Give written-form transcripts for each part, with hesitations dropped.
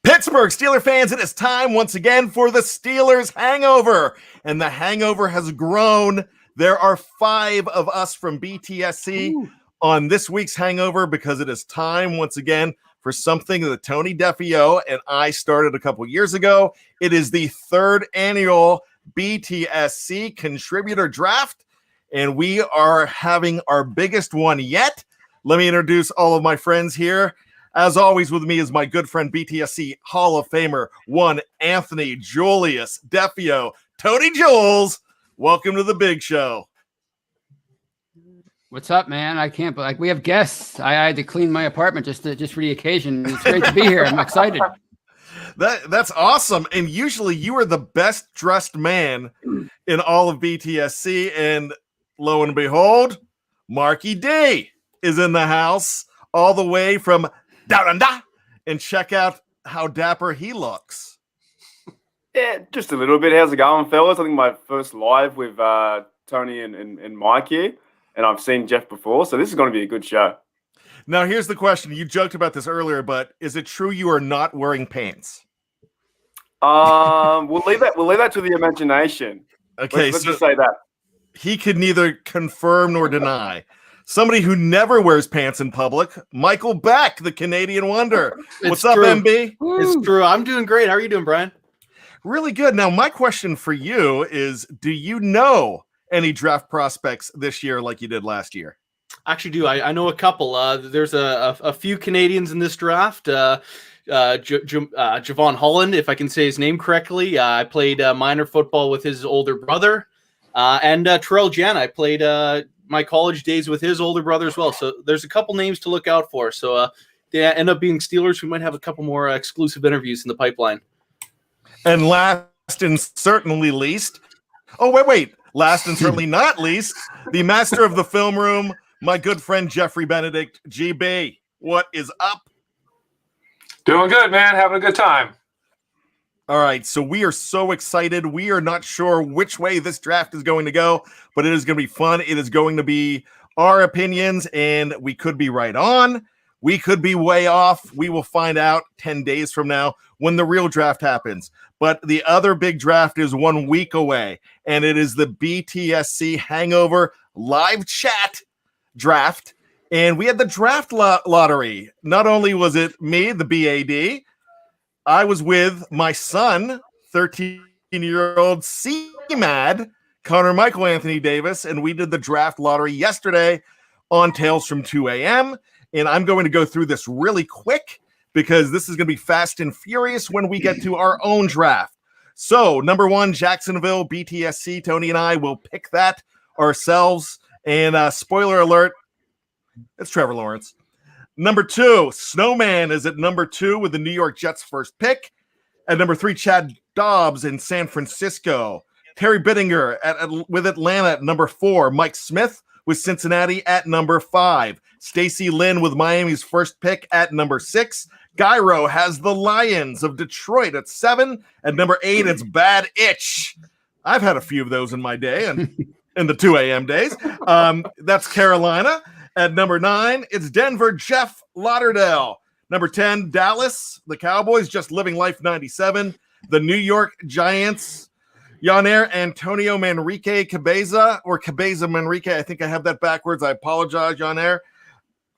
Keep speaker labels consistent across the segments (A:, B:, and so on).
A: Pittsburgh Steelers fans, it is time once again for the Steelers Hangover. And the hangover has grown. There are 5 of us from BTSC on this week's Hangover because it is time once again for something that Tony Defeo and I started a couple years ago. It is the 3rd annual BTSC Contributor Draft, and we are having our biggest one yet. Let me introduce all of my friends here. As always, with me is my good friend BTSC Hall of Famer, one Anthony Julius Defeo. Tony Jules, welcome to the big show.
B: What's up, man? I can't, but we have guests. I had to clean my apartment just for the occasion. It's great to be here. I'm excited.
A: That's awesome. And usually you are the best dressed man in all of BTSC. And lo and behold, Marky D is in the house all the way from down under, and check out how dapper he looks.
C: Yeah, just a little bit. How's it going, fellas? I think my first live with Tony and Mike here, and I've seen Jeff before, so this is going to be a good show.
A: Now, here's the question. You joked about this earlier, but is it true you are not wearing pants?
C: We'll leave that to the imagination.
A: Okay,
C: let's just say that.
A: He could neither confirm nor deny. Somebody who never wears pants in public, Michael Beck, the Canadian Wonder. What's up, MB?
D: It's true. I'm doing great. How are you doing, Brian?
A: Really good. Now, my question for you is, do you know any draft prospects this year like you did last year?
D: Actually do. I know a couple. There's a few Canadians in this draft. Javon Holland, if I can say his name correctly. I played minor football with his older brother. And Terrell Jan, I played my college days with his older brother as well. So there's a couple names to look out for. So they end up being Steelers. We might have a couple more exclusive interviews in the pipeline.
A: And last and certainly least, last and certainly not least, the master of the film room, my good friend Geoffrey Benedict. GB, what is up?
E: Doing good, man. Having a good time.
A: All right, so we are so excited. We are not sure which way this draft is going to go, but it is going to be fun. It is going to be our opinions, and we could be right on. We could be way off. We will find out 10 days from now when the real draft happens. But the other big draft is 1 week away, and it is the BTSC Hangover live chat draft. And we had the draft lottery. Not only was it me, the BAD, I was with my son, 13-year-old C-Mad, Connor Michael Anthony Davis, and we did the draft lottery yesterday on Tales from 2 a.m. And I'm going to go through this really quick because this is going to be fast and furious when we get to our own draft. So, number 1, Jacksonville, BTSC. Tony and I will pick that ourselves. And spoiler alert, it's Trevor Lawrence. Number 2, Snowman is at number 2 with the New York Jets' first pick. At number 3, Chad Dobbs in San Francisco. Terry Bittinger with Atlanta at number 4. Mike Smith with Cincinnati at number 5. Stacy Lynn with Miami's first pick at number 6. Gyro has the Lions of Detroit at 7. At number 8, it's Bad Itch. I've had a few of those in my day and in the 2 a.m. days. That's Carolina. At number 9, it's Denver Jeff Lauderdale. Number 10, Dallas, the Cowboys, just living life 97. The New York Giants, Yanair Antonio Manrique Cabeza, or Cabeza Manrique. I think I have that backwards. I apologize, Yanair.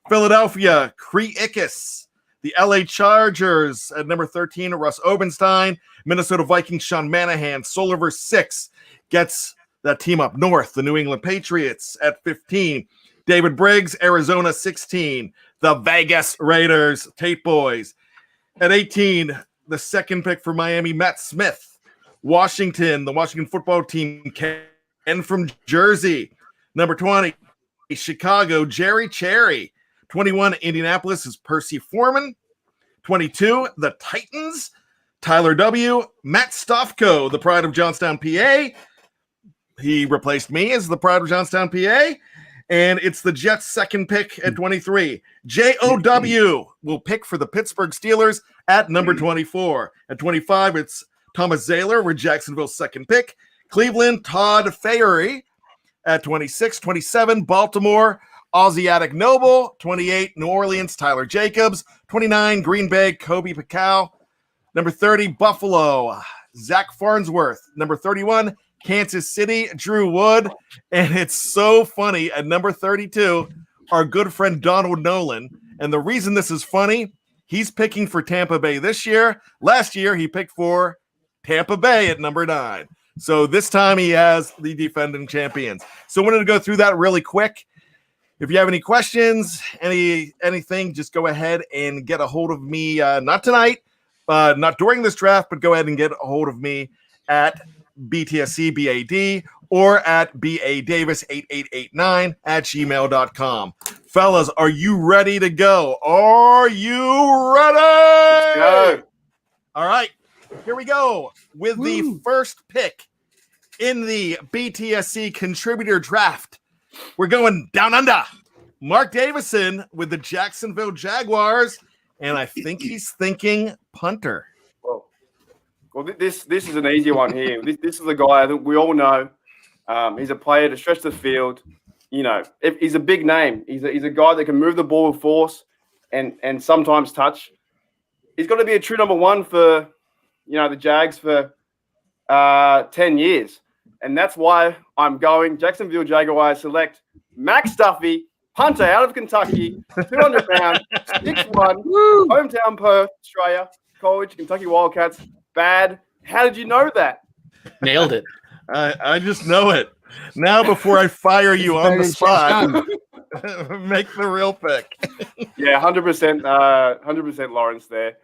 A: Philadelphia, Cree Ickes. The LA Chargers at number 13, Russ Obenstein. Minnesota Vikings, Sean Manahan. Soliver 6 gets that team up north. The New England Patriots at 15. David Briggs, Arizona 16. The Vegas Raiders, Tate Boys. At 18, the second pick for Miami, Matt Smith. Washington, the Washington football team, Ken from Jersey. Number 20, Chicago, Jerry Cherry. 21, Indianapolis is Percy Foreman. 22, the Titans, Tyler W. Matt Stofko, the pride of Johnstown, PA. He replaced me as the pride of Johnstown, PA. And it's the Jets' second pick at 23. J.O.W. will pick for the Pittsburgh Steelers at number 24. At 25, it's Thomas Zahler with Jacksonville's second pick. Cleveland, Todd Fayeri at 26. 27, Baltimore, Asiatic Noble. 28, New Orleans, Tyler Jacobs. 29, Green Bay, Kobe Pacau. Number 30, Buffalo, Zach Farnsworth. Number 31, Kansas City, Drew Wood. And it's so funny. At number 32, our good friend Donald Nolan. And the reason this is funny, he's picking for Tampa Bay this year. Last year, he picked for Tampa Bay at number 9. So this time he has the defending champions. So I wanted to go through that really quick. If you have any questions, anything, just go ahead and get a hold of me. Not tonight, not during this draft, but go ahead and get a hold of me at BTSC BAD or at BADavis8889 at gmail.com. Fellas, are you ready to go? Are you ready?
C: Let's go.
A: All right, here we go with the first pick in the BTSC contributor draft. We're going down under. Mark Davison with the Jacksonville Jaguars, and I think he's thinking punter.
C: Well, this is an easy one here. This is a guy that we all know. He's a player to stretch the field. You know, he's a big name. He's a guy that can move the ball with force and sometimes touch. He's going to be a true number 1 for, the Jags for 10 years. And that's why I'm going Jacksonville Jaguars select Max Duffy, punter out of Kentucky, 200 pound, 6'1", hometown Perth, Australia, college, Kentucky Wildcats. Bad. How did you know that?
D: Nailed it.
A: I just know it. Now, before I fire you on the spot, make the real pick.
C: Yeah, 100%. 100% Lawrence there.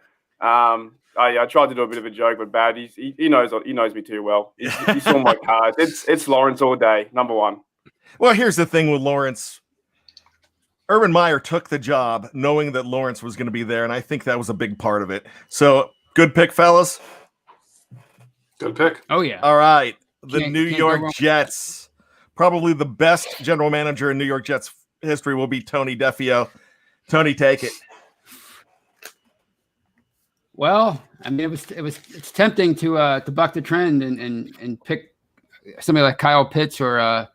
C: I tried to do a bit of a joke, but bad. He knows me too well. He saw my cards. It's Lawrence all day, number 1.
A: Well, here's the thing with Lawrence. Urban Meyer took the job knowing that Lawrence was going to be there, and I think that was a big part of it. So, good pick, fellas.
E: Good pick.
B: Oh, yeah.
A: All right. The
B: Can't
A: New
B: go
A: York
B: wrong.
A: Jets. Probably the best general manager in New York Jets history will be Tony Defeo. Tony, take it.
B: Well, I mean, it's tempting to buck the trend and pick somebody like Kyle Pitts or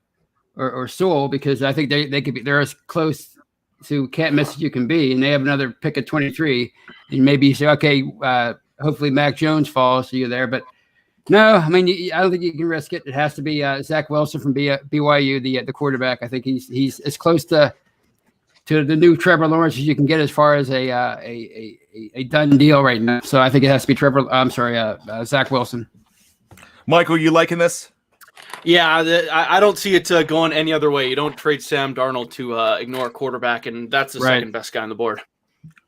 B: Sewell, because I think they're as close to can't miss as you can be, and they have another pick at 23, and maybe you say, okay, hopefully Mac Jones falls to you there, but no, I mean, I don't think you can risk it. It has to be Zach Wilson from BYU, the quarterback. I think he's as close to the new Trevor Lawrence as you can get as far as a done deal right now. So I think it has to be Zach Wilson.
A: Michael, you liking this?
D: Yeah, I don't see it going any other way. You don't trade Sam Darnold to ignore a quarterback, and that's the second best guy on the board.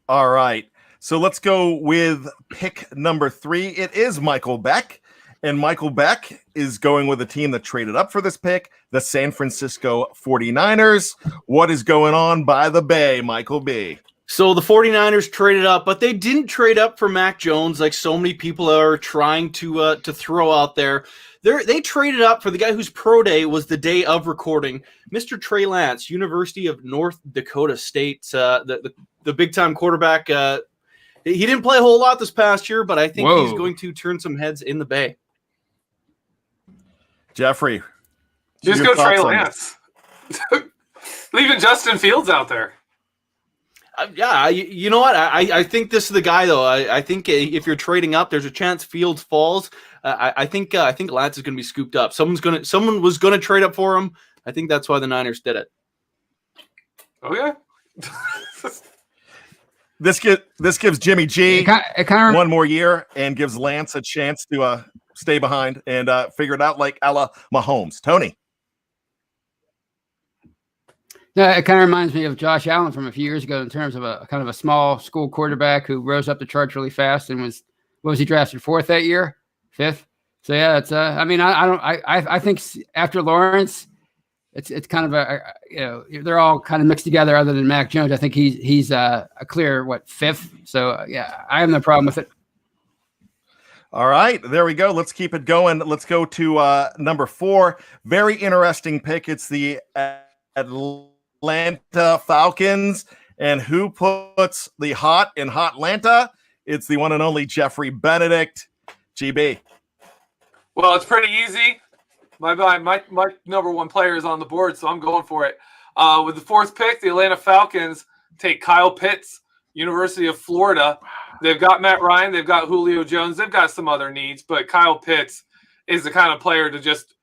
A: All right. So let's go with pick number 3. It is Michael Beck. And Michael Beck is going with a team that traded up for this pick, the San Francisco 49ers. What is going on by the Bay, Michael B?
D: So the 49ers traded up, but they didn't trade up for Mac Jones like so many people are trying to throw out there. They traded up for the guy whose pro day was the day of recording, Mr. Trey Lance, University of North Dakota State, the big-time quarterback. He didn't play a whole lot this past year, but I think he's going to turn some heads in the Bay.
A: Geoffrey.
E: Just go Trey Lance. Leaving Justin Fields out there.
D: You know what? I think this is the guy, though. I think if you're trading up, there's a chance Fields falls. I think Lance is going to be scooped up. Someone was going to trade up for him. I think that's why the Niners did it.
E: Okay.
A: This gives Jimmy G one more year and gives Lance a chance to stay behind and figure it out like a la Mahomes. Tony.
B: Yeah, it kind of reminds me of Josh Allen from a few years ago in terms of a kind of a small school quarterback who rose up the charts really fast and was he drafted 4th that year? 5th? So yeah, it's I think after Lawrence, it's kind of they're all kind of mixed together other than Mac Jones. I think he's a clear 5th. So yeah, I have no problem with it.
A: All right, there we go. Let's keep it going. Let's go to number 4. Very interesting pick. It's the Atlanta Falcons. And who puts the hot in Hotlanta? It's the one and only Geoffrey Benedict. GB.
E: Well, it's pretty easy. My number 1 player is on the board, so I'm going for it. With the 4th pick, the Atlanta Falcons take Kyle Pitts, University of Florida. They've got Matt Ryan. They've got Julio Jones. They've got some other needs, but Kyle Pitts is the kind of player to just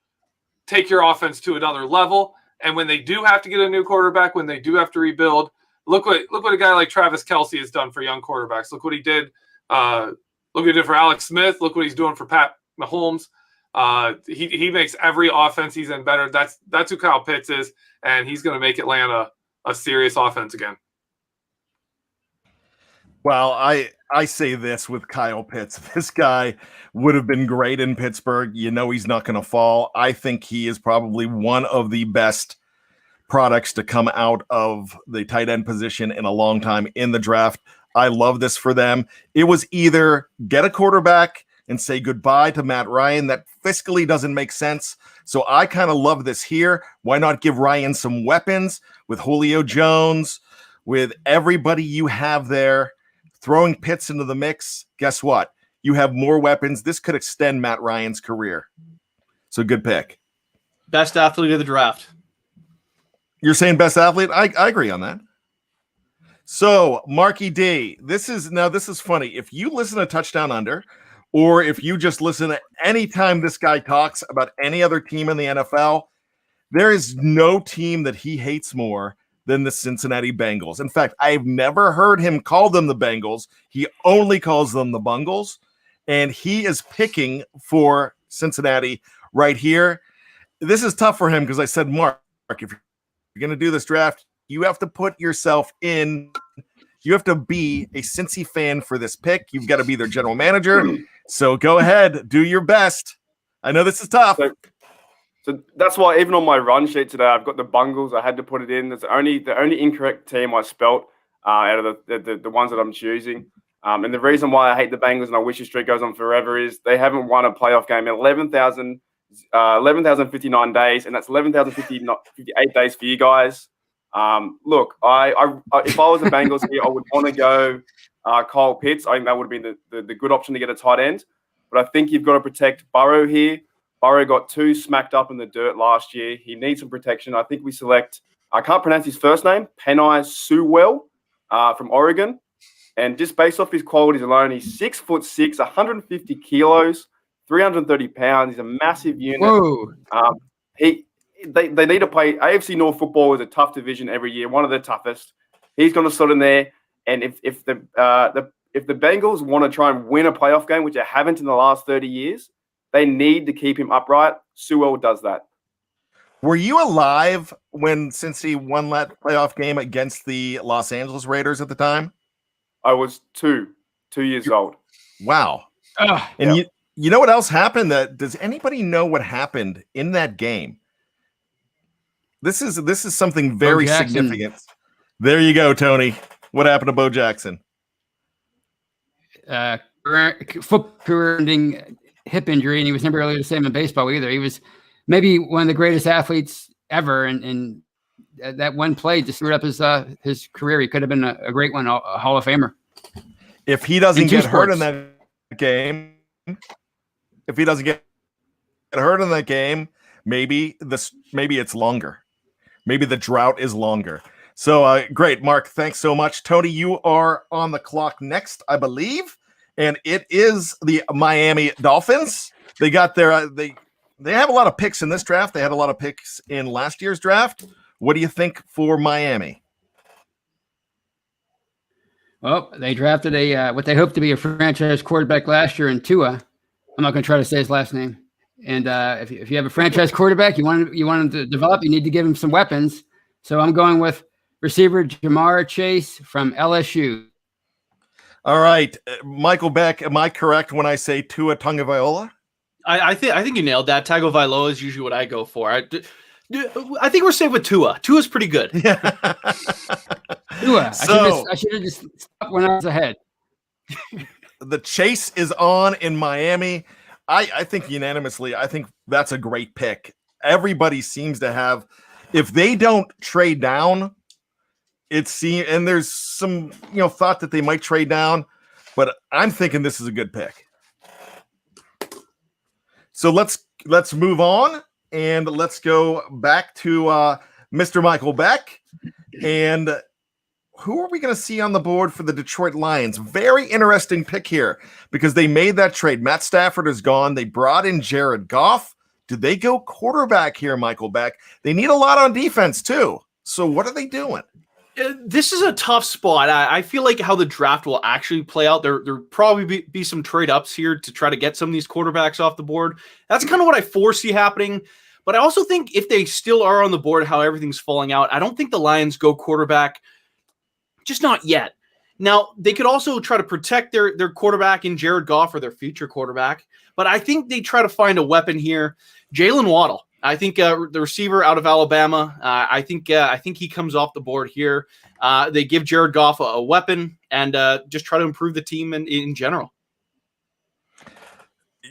E: take your offense to another level. And when they do have to get a new quarterback, when they do have to rebuild, look what a guy like Travis Kelce has done for young quarterbacks. Look what he did. Look what he did for Alex Smith. Look what he's doing for Pat Mahomes. He makes every offense he's in better. That's who Kyle Pitts is, and he's going to make Atlanta a serious offense again.
A: Well, I say this with Kyle Pitts. This guy would have been great in Pittsburgh. You know he's not going to fall. I think he is probably one of the best products to come out of the tight end position in a long time in the draft. I love this for them. It was either get a quarterback and say goodbye to Matt Ryan. That fiscally doesn't make sense. So I kind of love this here. Why not give Ryan some weapons with Julio Jones, with everybody you have there? Throwing Pitts into the mix, guess what? You have more weapons. This could extend Matt Ryan's career. So good pick.
D: Best athlete of the draft.
A: You're saying best athlete? I agree on that. So, Marky D, this is funny. If you listen to Touchdown Under, or if you just listen to any time this guy talks about any other team in the NFL, there is no team that he hates more than the Cincinnati Bengals. In fact, I've never heard him call them the Bengals. He only calls them the Bungles, and he is picking for Cincinnati right here. This is tough for him because I said, Mark, if you're going to do this draft, you have to put yourself in. You have to be a Cincy fan for this pick. You've got to be their general manager. So go ahead, do your best. I know this is tough.
C: So that's why even on my run sheet today, I've got the Bungles. I had to put it in. That's the only incorrect team I spelt out of the ones that I'm choosing. And the reason why I hate the Bengals and I wish the streak goes on forever is they haven't won a playoff game in 11,059 days, and that's 11,058 days for you guys. Look, I if I was the Bengals here, I would want to go Kyle Pitts. I think that would have been the good option to get a tight end. But I think you've got to protect Burrow here. Burrow got too smacked up in the dirt last year. He needs some protection. I think we select, I can't pronounce his first name, Penei Sewell from Oregon. And just based off his qualities alone, he's 6'6", 150 kilos, 330 pounds. He's a massive unit.
B: Whoa.
C: They need to play. AFC North football is a tough division every year, one of the toughest. He's going to slot in there. And if the Bengals want to try and win a playoff game, which they haven't in the last 30 years, they need to keep him upright. Sewell does that.
A: Were you alive when Cincy won that playoff game against the Los Angeles Raiders at the time?
C: I was two years old.
A: Wow. And you know what else happened? Does anybody know what happened in that game? This is something very significant. There you go, Tony. What happened to Bo Jackson?
B: Career-ending hip injury, and he was never really the same in baseball either. He was maybe one of the greatest athletes ever, and that one play just screwed up his career. He could have been a great one, a Hall of Famer.
A: If he doesn't get hurt in that game, maybe it's longer. Maybe the drought is longer. So great, Mark. Thanks so much. Tony, you are on the clock next, I believe. And it is the Miami Dolphins. They got their they have a lot of picks in this draft. They had a lot of picks in last year's draft. What do you think for Miami?
B: Well, they drafted what they hope to be a franchise quarterback last year in Tua. I'm not going to try to say his last name. And if you have a franchise quarterback, you want him to develop, you need to give him some weapons. So I'm going with receiver Jamar Chase from LSU.
A: All right, Michael Beck, am I correct when I say Tua Tagovailoa?
D: I think you nailed that. Tagovailoa is usually what I go for. I think we're safe with Tua. Tua's pretty good.
B: Yeah. Tua. I should have just stopped when I was ahead.
A: The chase is on in Miami. I think unanimously, I think that's a great pick. Everybody seems to have, if they don't trade down, and there's some thought that they might trade down, but I'm thinking this is a good pick. So let's move on and let's go back to Mr. Michael Beck. And who are we going to see on the board for the Detroit Lions? Very interesting pick here because they made that trade. Matt Stafford is gone. They brought in Jared Goff. Did they go quarterback here, Michael Beck? They need a lot on defense too. So what are they doing?
D: This is a tough spot. I feel like how the draft will actually play out, there probably be some trade ups here to try to get some of these quarterbacks off the board. That's kind of what I foresee happening. But I also think if they still are on the board, how everything's falling out, I don't think the Lions go quarterback, just not yet. Now, they could also try to protect their quarterback in Jared Goff or their future quarterback. But I think they try to find a weapon here. Jalen Waddle. I think the receiver out of Alabama, I think he comes off the board here. They give Jared Goff a weapon and just try to improve the team in general.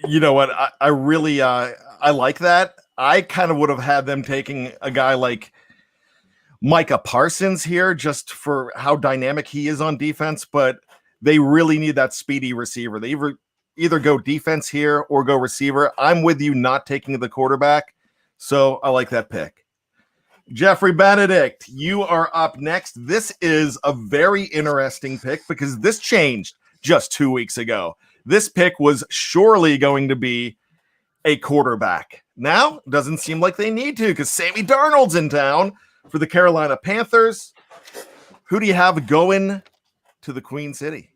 A: You know what? I really I like that. I kind of would have had them taking a guy like Micah Parsons here just for how dynamic he is on defense, but they really need that speedy receiver. They either go defense here or go receiver. I'm with you not taking the quarterback. So I like that pick. Geoffrey, Benedict, you are up next. This is a very interesting pick because this changed just 2 weeks ago. This pick was surely going to be a quarterback. Now, doesn't seem like they need to because Sammy Darnold's in town for the Carolina Panthers. Who do you have going to the Queen City?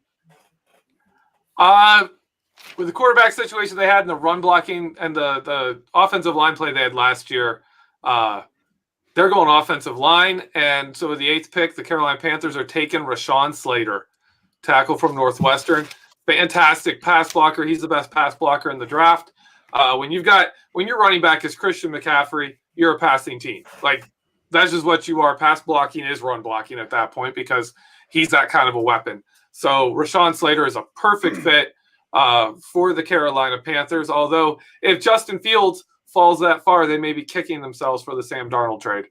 E: With the quarterback situation they had in the run blocking and the offensive line play they had last year, they're going offensive line. And so with the 8th pick, the Carolina Panthers are taking Rashawn Slater, tackle from Northwestern. Fantastic pass blocker. He's the best pass blocker in the draft. When your running back is Christian McCaffrey, you're a passing team. Like, that's just what you are. Pass blocking is run blocking at that point because he's that kind of a weapon. So Rashawn Slater is a perfect fit for the Carolina Panthers. Although if Justin Fields falls that far, they may be kicking themselves for the Sam Darnold trade.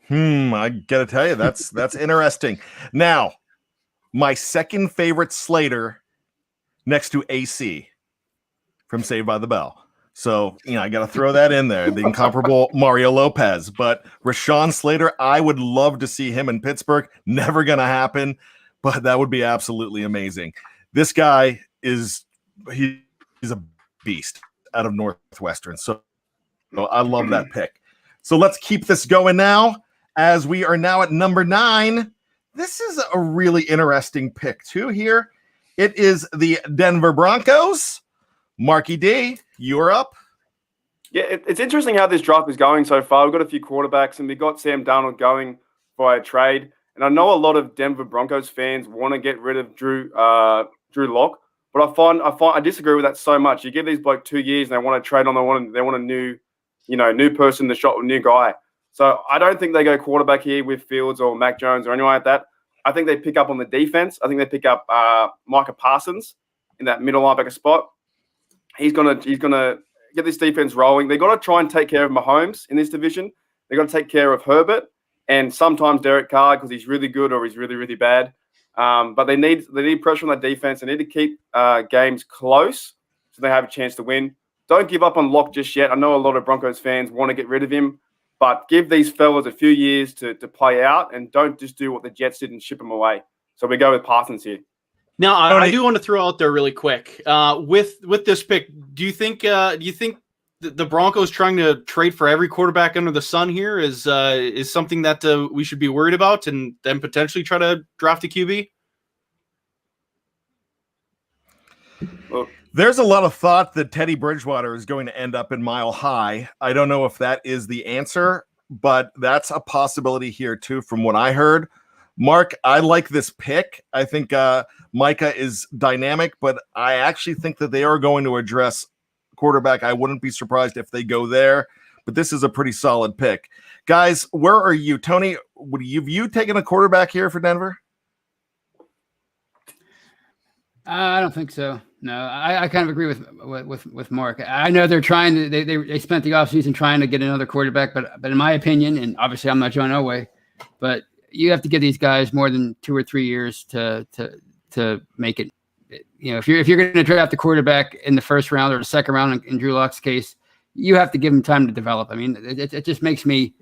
A: I gotta tell you, that's interesting. Now, my second favorite Slater next to AC from Saved by the Bell. So, I got to throw that in there, the incomparable Mario Lopez. But Rashawn Slater, I would love to see him in Pittsburgh. Never going to happen, but that would be absolutely amazing. This guy he's a beast out of Northwestern. So I love that pick. So let's keep this going now as we are now at number 9. This is a really interesting pick too here. It is the Denver Broncos. Marky D, you're up.
C: Yeah, it's interesting how this draft is going so far. We've got a few quarterbacks, and we got Sam Darnold going via trade. And I know a lot of Denver Broncos fans want to get rid of Drew Lock, but I disagree with that so much. You give these bloke 2 years, and they want to trade on. They want a new person to shop, a new guy. So I don't think they go quarterback here with Fields or Mac Jones or anyone like that. I think they pick up on the defense. I think they pick up Micah Parsons in that middle linebacker spot. He's gonna get this defense rolling. They got to try and take care of Mahomes in this division. They got to take care of Herbert and sometimes Derek Carr because he's really good or he's really, really bad. But they need pressure on that defense. They need to keep games close so they have a chance to win. Don't give up on Locke just yet. I know a lot of Broncos fans want to get rid of him, but give these fellas a few years to play out and don't just do what the Jets did and ship him away. So we go with Parsons here.
D: Now, I do want to throw out there really quick with this pick. Do you think the Broncos trying to trade for every quarterback under the sun here is something that we should be worried about, and then potentially try to draft a QB?
C: Well,
A: there's a lot of thought that Teddy Bridgewater is going to end up in Mile High. I don't know if that is the answer, but that's a possibility here too, from what I heard. Mark, I like this pick. I think Micah is dynamic, but I actually think that they are going to address quarterback. I wouldn't be surprised if they go there, but this is a pretty solid pick. Guys, where are you? Tony, would you taken a quarterback here for Denver?
B: I don't think so. No, I kind of agree with Mark. I know they're trying to. They spent the offseason trying to get another quarterback, but in my opinion, and obviously I'm not John Elway, but you have to give these guys more than 2 or 3 years to make it. If you're going to draft the quarterback in the first round or the second round in Drew Lock's case, you have to give him time to develop. I mean, it just it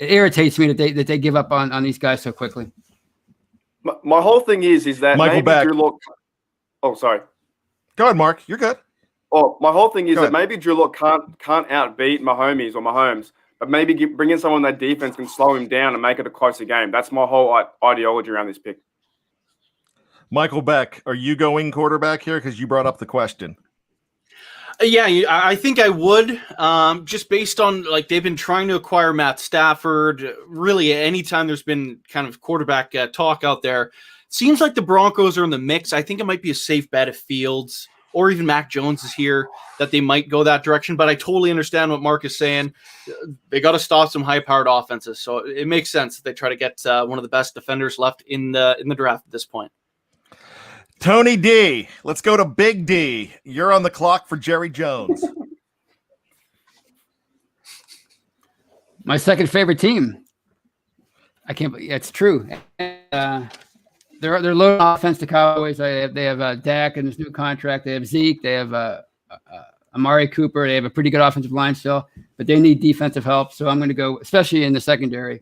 B: irritates me that they give up on these guys so quickly.
C: My whole thing is that
A: Michael
C: maybe
A: Beck.
C: Drew Lock. Oh, sorry.
A: Go ahead, Mark. You're good.
C: Oh, my whole thing is
A: Go
C: that
A: ahead.
C: maybe Drew Lock can't outbeat Mahomes, but maybe bring in someone that defense can slow him down and make it a closer game. That's my whole ideology around this pick.
A: Michael Beck, are you going quarterback here? Because you brought up the question.
D: Yeah, I think I would. Just based on like they've been trying to acquire Matt Stafford. Really, anytime there's been kind of quarterback talk out there, seems like the Broncos are in the mix. I think it might be a safe bet if Fields or even Mac Jones is here that they might go that direction. But I totally understand what Mark is saying. They got to stop some high-powered offenses, so it makes sense that they try to get one of the best defenders left in the draft at this point.
A: Tony D, let's go to Big D. You're on the clock for Jerry Jones.
B: My second favorite team. I can't believe it's true. They're low on offense, the Cowboys. They have Dak in his new contract. They have Zeke. They have Amari Cooper. They have a pretty good offensive line still, but they need defensive help. So I'm going to go, especially in the secondary.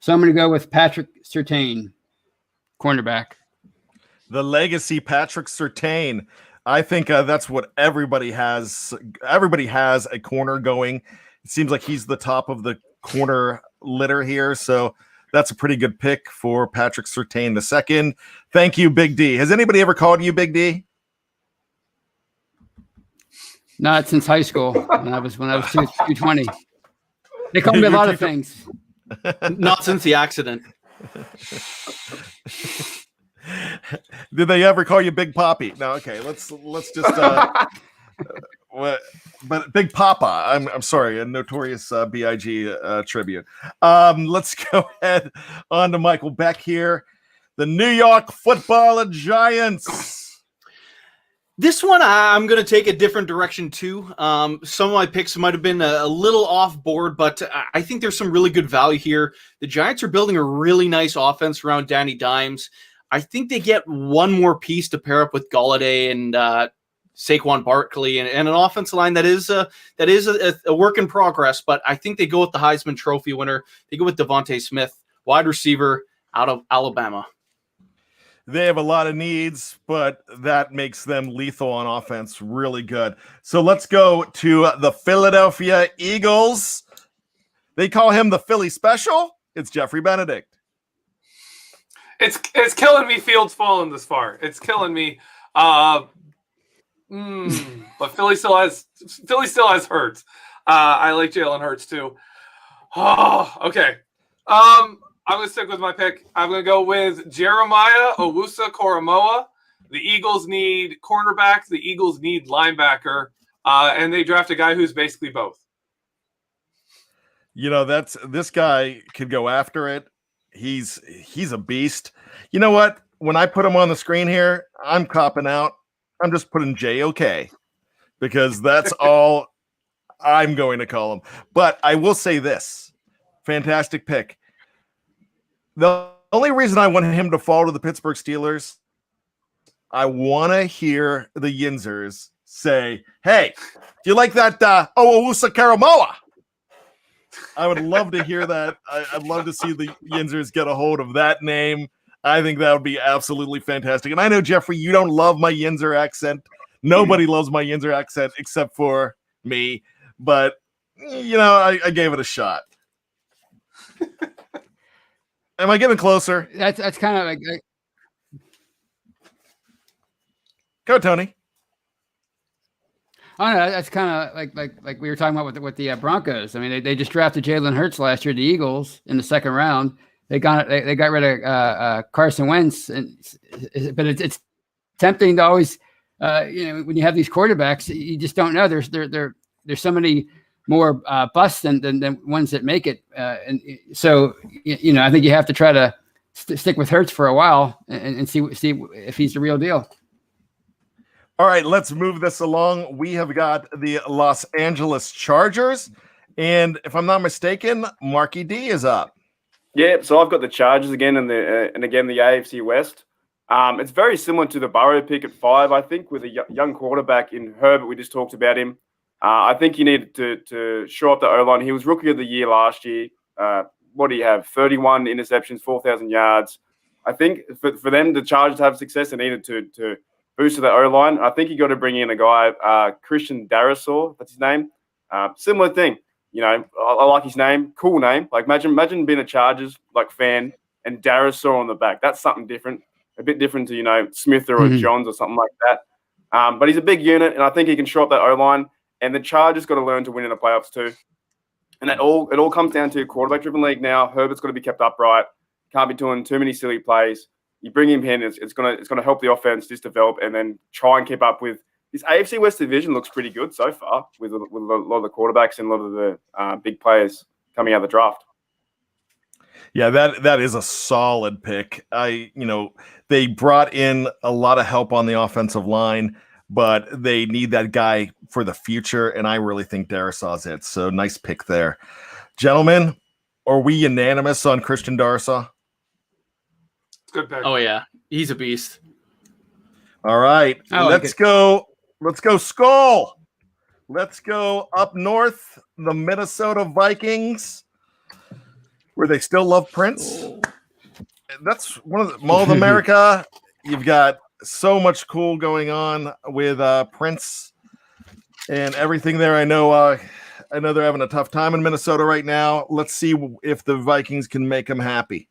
B: So I'm going to go with Patrick Surtain, cornerback.
A: The legacy Patrick Surtain. I think that's what everybody has. Everybody has a corner going. It seems like he's the top of the corner litter here. So that's a pretty good pick for Patrick Surtain the second. Thank you, Big D. Has anybody ever called you Big D?
B: Not since high school when I was 220. They called me a lot of things.
D: Not since the accident.
A: Did they ever call you Big Poppy? No, okay. Let's just but Big Papa. I'm sorry, a notorious BIG tribute. Let's go ahead on to Michael Beck here. The New York Football Giants.
D: This one, I'm going to take a different direction too. Some of my picks might have been a little off board, but I think there's some really good value here. The Giants are building a really nice offense around Danny Dimes. I think they get one more piece to pair up with Golladay and Saquon Barkley and an offensive line that is a work in progress. But I think they go with the Heisman Trophy winner. They go with Devontae Smith, wide receiver out of Alabama.
A: They have a lot of needs, but that makes them lethal on offense, really good. So let's go to the Philadelphia Eagles. They call him the Philly Special. It's Geoffrey Benedict.
E: It's killing me. Fields falling this far. It's killing me. But Philly still has Hurts. I like Jalen Hurts too. Oh, okay. I'm going to stick with my pick. I'm going to go with Jeremiah Owusu-Koramoah. The Eagles need cornerback. The Eagles need linebacker. And they draft a guy who's basically both.
A: You know, this guy could go after it. He's a beast. You know what? When I put him on the screen here, I'm copping out. I'm just putting JOK because that's all I'm going to call him. But I will say this. Fantastic pick. The only reason I want him to fall to the Pittsburgh Steelers, I want to hear the Yinzers say, hey, do you like that Owusu-Koramoah? I would love to hear that. I'd love to see the Yinzers get a hold of that name. I think that would be absolutely fantastic. And I know, Geoffrey, you don't love my Yinzer accent. Nobody loves my Yinzer accent except for me. But, you know, I gave it a shot. Am I getting closer?
B: That's kind of like
A: Go, Tony.
B: I don't know. That's kind of like we were talking about with the Broncos. I mean, they just drafted Jalen Hurts last year, the Eagles, in the second round. They got rid of Carson Wentz, but it's tempting to always, when you have these quarterbacks, you just don't know. There's so many more busts than ones that make it, and so I think you have to try to stick with Hurts for a while and see if he's the real deal.
A: All right, let's move this along. We have got the Los Angeles Chargers, and if I'm not mistaken, Marky D is up.
C: Yeah, so I've got the Chargers again, and the AFC West. It's very similar to the Burrow pick at 5, I think, with a young quarterback in Herbert. We just talked about him. I think he needed to shore up the O-line. He was Rookie of the Year last year. What do you have? 31 interceptions, 4,000 yards. I think for them, the Chargers to have success, they needed to boost their O-line. I think you got to bring in a guy, Christian Darrisaw, that's his name. Similar thing. You know, I like his name. Cool name. Like imagine being a Chargers like fan and Darrisaw on the back. That's something different. A bit different to, you know, Smith or Johns or something like that. But he's a big unit, and I think he can shore up that O-line. And the Chargers got to learn to win in the playoffs too. And it all comes down to a quarterback-driven league now. Herbert's got to be kept upright. Can't be doing too many silly plays. You bring him in, it's gonna help the offense just develop, and then try and keep up with this AFC West division. Looks pretty good so far with a lot of the quarterbacks and a lot of the big players coming out of the draft.
A: Yeah, that is a solid pick. They brought in a lot of help on the offensive line, but they need that guy for the future, and I really think Darrisaw's it. So nice pick there. Gentlemen, are we unanimous on Christian Darrisaw?
E: Good pick.
D: Oh yeah, he's a beast.
A: All right, let's go. Let's go Skull. Let's go up north, the Minnesota Vikings, where they still love Prince. That's one of the Mall of America. You've got so much cool going on with Prince and everything there. I know they're having a tough time in Minnesota right now. Let's see if the Vikings can make them happy.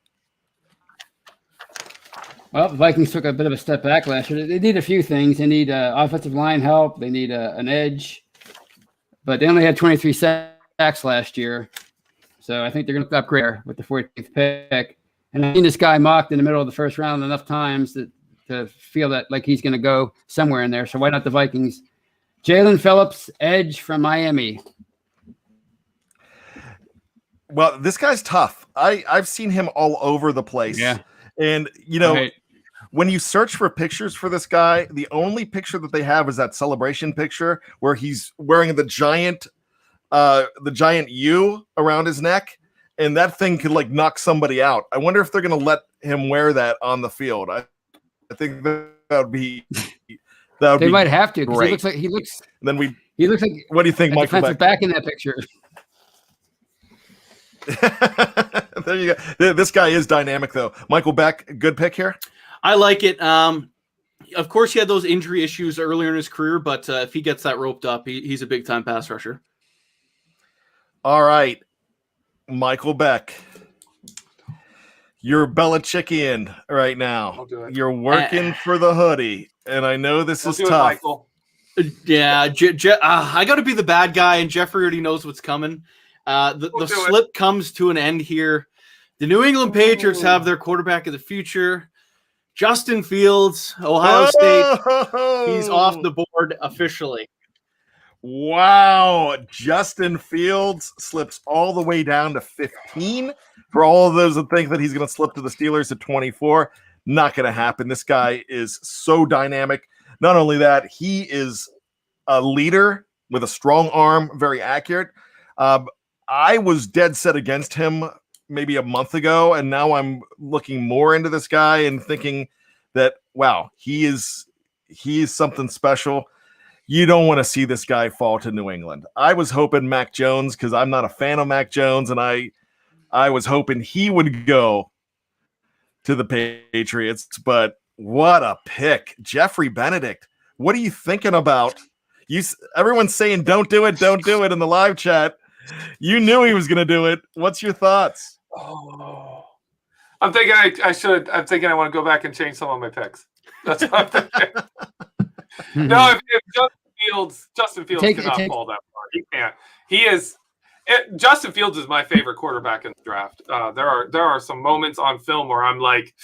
B: Well, the Vikings took a bit of a step back last year. They need a few things. They need offensive line help. They need an edge. But they only had 23 sacks last year. So I think they're going to upgrade with the 14th pick. And I've seen this guy mocked in the middle of the first round enough times to feel that like he's going to go somewhere in there. So why not the Vikings? Jalen Phillips, edge from Miami.
A: Well, this guy's tough. I've seen him all over the place.
B: Yeah.
A: And, when you search for pictures for this guy, the only picture that they have is that celebration picture where he's wearing the giant U around his neck, and that thing could like knock somebody out. I wonder if they're going to let him wear that on the field. I think that would be
B: They might have to because he looks like
A: what do you think, Michael
B: Beck? Back in that picture.
A: There you go. This guy is dynamic, though. Michael Beck, good pick here.
D: I like it. Of course, he had those injury issues earlier in his career, but if he gets that roped up, he's a big-time pass rusher.
A: All right, Michael Beck. You're Belichickian right now. You're working for the hoodie, and I know this is tough.
E: Michael.
D: Yeah, I got to be the bad guy, and Geoffrey already knows what's coming. The slip comes to an end here. The New England Patriots have their quarterback of the future, Justin Fields, Ohio State. He's off the board officially.
A: Wow. Justin Fields slips all the way down to 15. For all of those that think that he's going to slip to the Steelers at 24, not going to happen. This guy is so dynamic. Not only that, he is a leader with a strong arm, very accurate. I was dead set against him maybe a month ago, and now I'm looking more into this guy and thinking that, wow, he is something special. You don't want to see this guy fall to New England. I was hoping Mac Jones, because I'm not a fan of Mac Jones, and I was hoping he would go to the Patriots, but what a pick. Geoffrey Benedict, what are you thinking about? Everyone's saying don't do it in the live chat. You knew he was going to do it. What's your thoughts?
E: Oh, I'm thinking I should. I'm thinking I want to go back and change some of my picks. That's what I'm thinking. No, if Justin Fields cannot fall that far. He can't. Justin Fields is my favorite quarterback in the draft. There are some moments on film where I'm like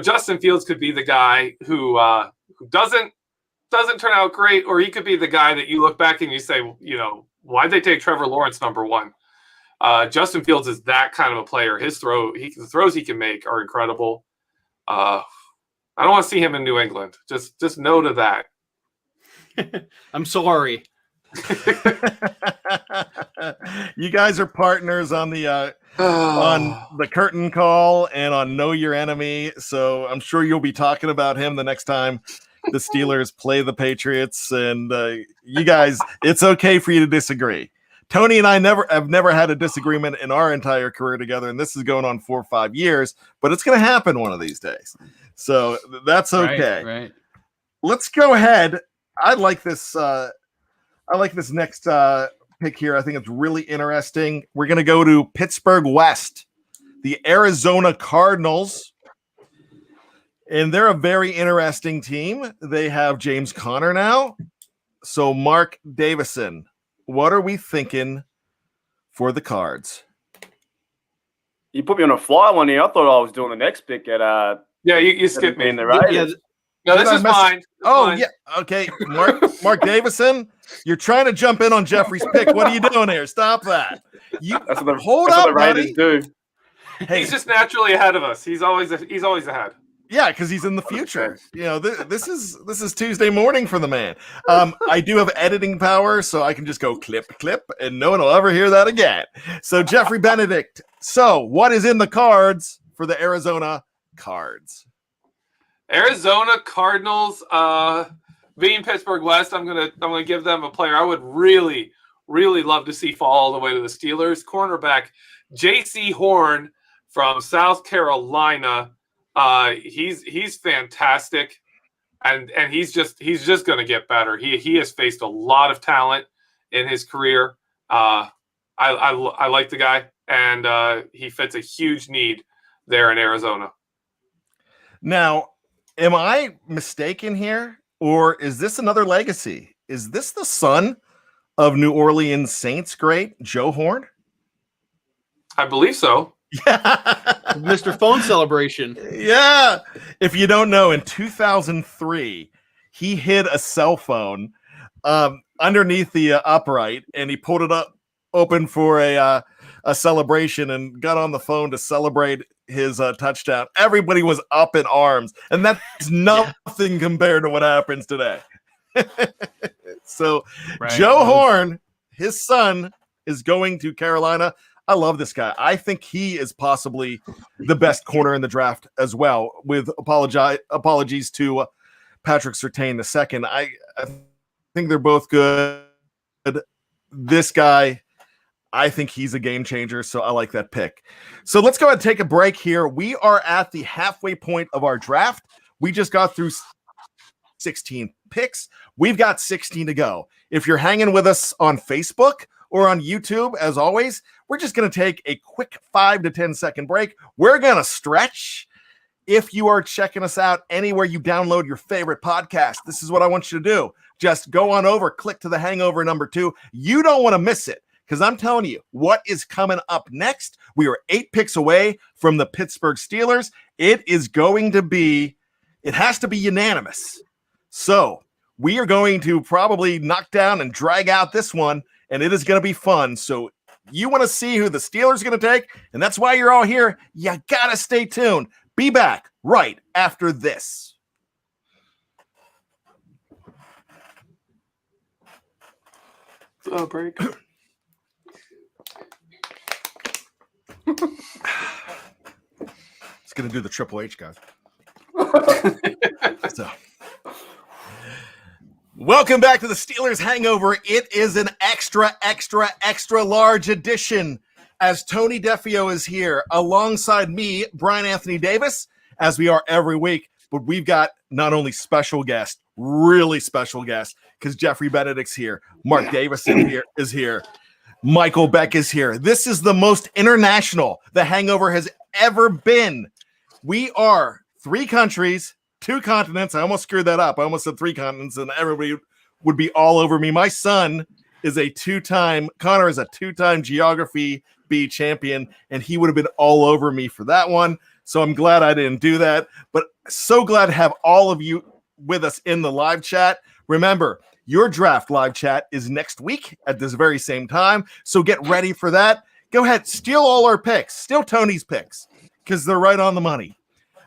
E: Justin Fields could be the guy who doesn't turn out great, or he could be the guy that you look back and you say, why'd they take Trevor Lawrence number one? Justin Fields is that kind of a player. The throws he can make are incredible. I don't want to see him in New England. Just know to that.
D: I'm sorry.
A: You guys are partners on the curtain call and on Know Your Enemy, so I'm sure you'll be talking about him the next time the Steelers play the Patriots. And you guys, it's okay for you to disagree. Tony and I have never had a disagreement in our entire career together, and this is going on 4 or 5 years, but it's going to happen one of these days. So that's okay.
B: Right.
A: Let's go ahead. I like this next pick here. I think it's really interesting. We're going to go to Pittsburgh West, the Arizona Cardinals. And they're a very interesting team. They have James Conner now. So, Mark Davison, what are we thinking for the Cards?
C: You put me on a fly one here. I thought I was doing the next pick at
E: Yeah, you skipped me.
C: in the Raiders.
E: No, this is mine.
A: Yeah. Okay. Mark Davison, you're trying to jump in on Geoffrey's pick. What are you doing here? Stop that.
C: That's what
A: Hold
C: the
A: up,
C: Raiders
A: buddy.
C: do.
A: Hey,
E: He's just naturally ahead of us. He's always ahead.
A: yeah, because he's in the future. You know, this is Tuesday morning for the man. I do have editing power, so I can just go clip, and no one will ever hear that again. So, Geoffrey Benedict. So, what is in the cards for the Arizona Cards?
E: Arizona Cardinals, being Pittsburgh West, I'm gonna give them a player I would really, really love to see fall all the way to the Steelers. Cornerback J.C. Horn from South Carolina. He's fantastic, and he's just gonna get better. He has faced a lot of talent in his career. I like the guy, and he fits a huge need there in Arizona.
A: Now, am I mistaken here, or is this another legacy? Is this the son of New Orleans Saints great Joe Horn?
E: I believe so.
A: Yeah.
D: Mr. Phone Celebration.
A: Yeah. If you don't know, in 2003, he hid a cell phone underneath the upright, and he pulled it open for a celebration and got on the phone to celebrate his touchdown. Everybody was up in arms, and that's nothing compared to what happens today. So Joe Horn, his son, is going to Carolina. I love this guy. I think he is possibly the best corner in the draft as well, with apologies to Patrick Surtain II. I think they're both good. This guy, I think he's a game changer, so I like that pick. So let's go ahead and take a break here. We are at the halfway point of our draft. We just got through 16 picks. We've got 16 to go. If you're hanging with us on Facebook or on YouTube, as always, we're just going to take a quick 5 to 10 second break. We're going to stretch. If you are checking us out anywhere you download your favorite podcast, this is what I want you to do. Just go on over, click to the Hangover #2. You don't want to miss it, because I'm telling you what is coming up next. We are 8 picks away from the Pittsburgh Steelers. It has to be unanimous. So we are going to probably knock down and drag out this one, and it is going to be fun. So you want to see who the Steelers are going to take, and that's why you're all here. You got to stay tuned. Be back right after this.
E: Break.
A: It's going to do the Triple H, guys. So, welcome back to the Steelers Hangover. It is an extra large edition, as Tony Defeo is here alongside me, Bryan Anthony Davis, as we are every week. But we've got not only special guests, really special guests, because Geoffrey Benedict's here, Mark Davison is here, Michael Beck is here. This is the most international the Hangover has ever been. We are 3 countries, 2 continents. I almost screwed that up. I almost said 3 continents, and everybody would be all over me. My son is Connor is a 2-time Geography B champion, and he would have been all over me for that one. So I'm glad I didn't do that, but so glad to have all of you with us in the live chat. Remember, your draft live chat is next week at this very same time, so get ready for that. Go ahead, steal all our picks, steal Tony's picks, because they're right on the money.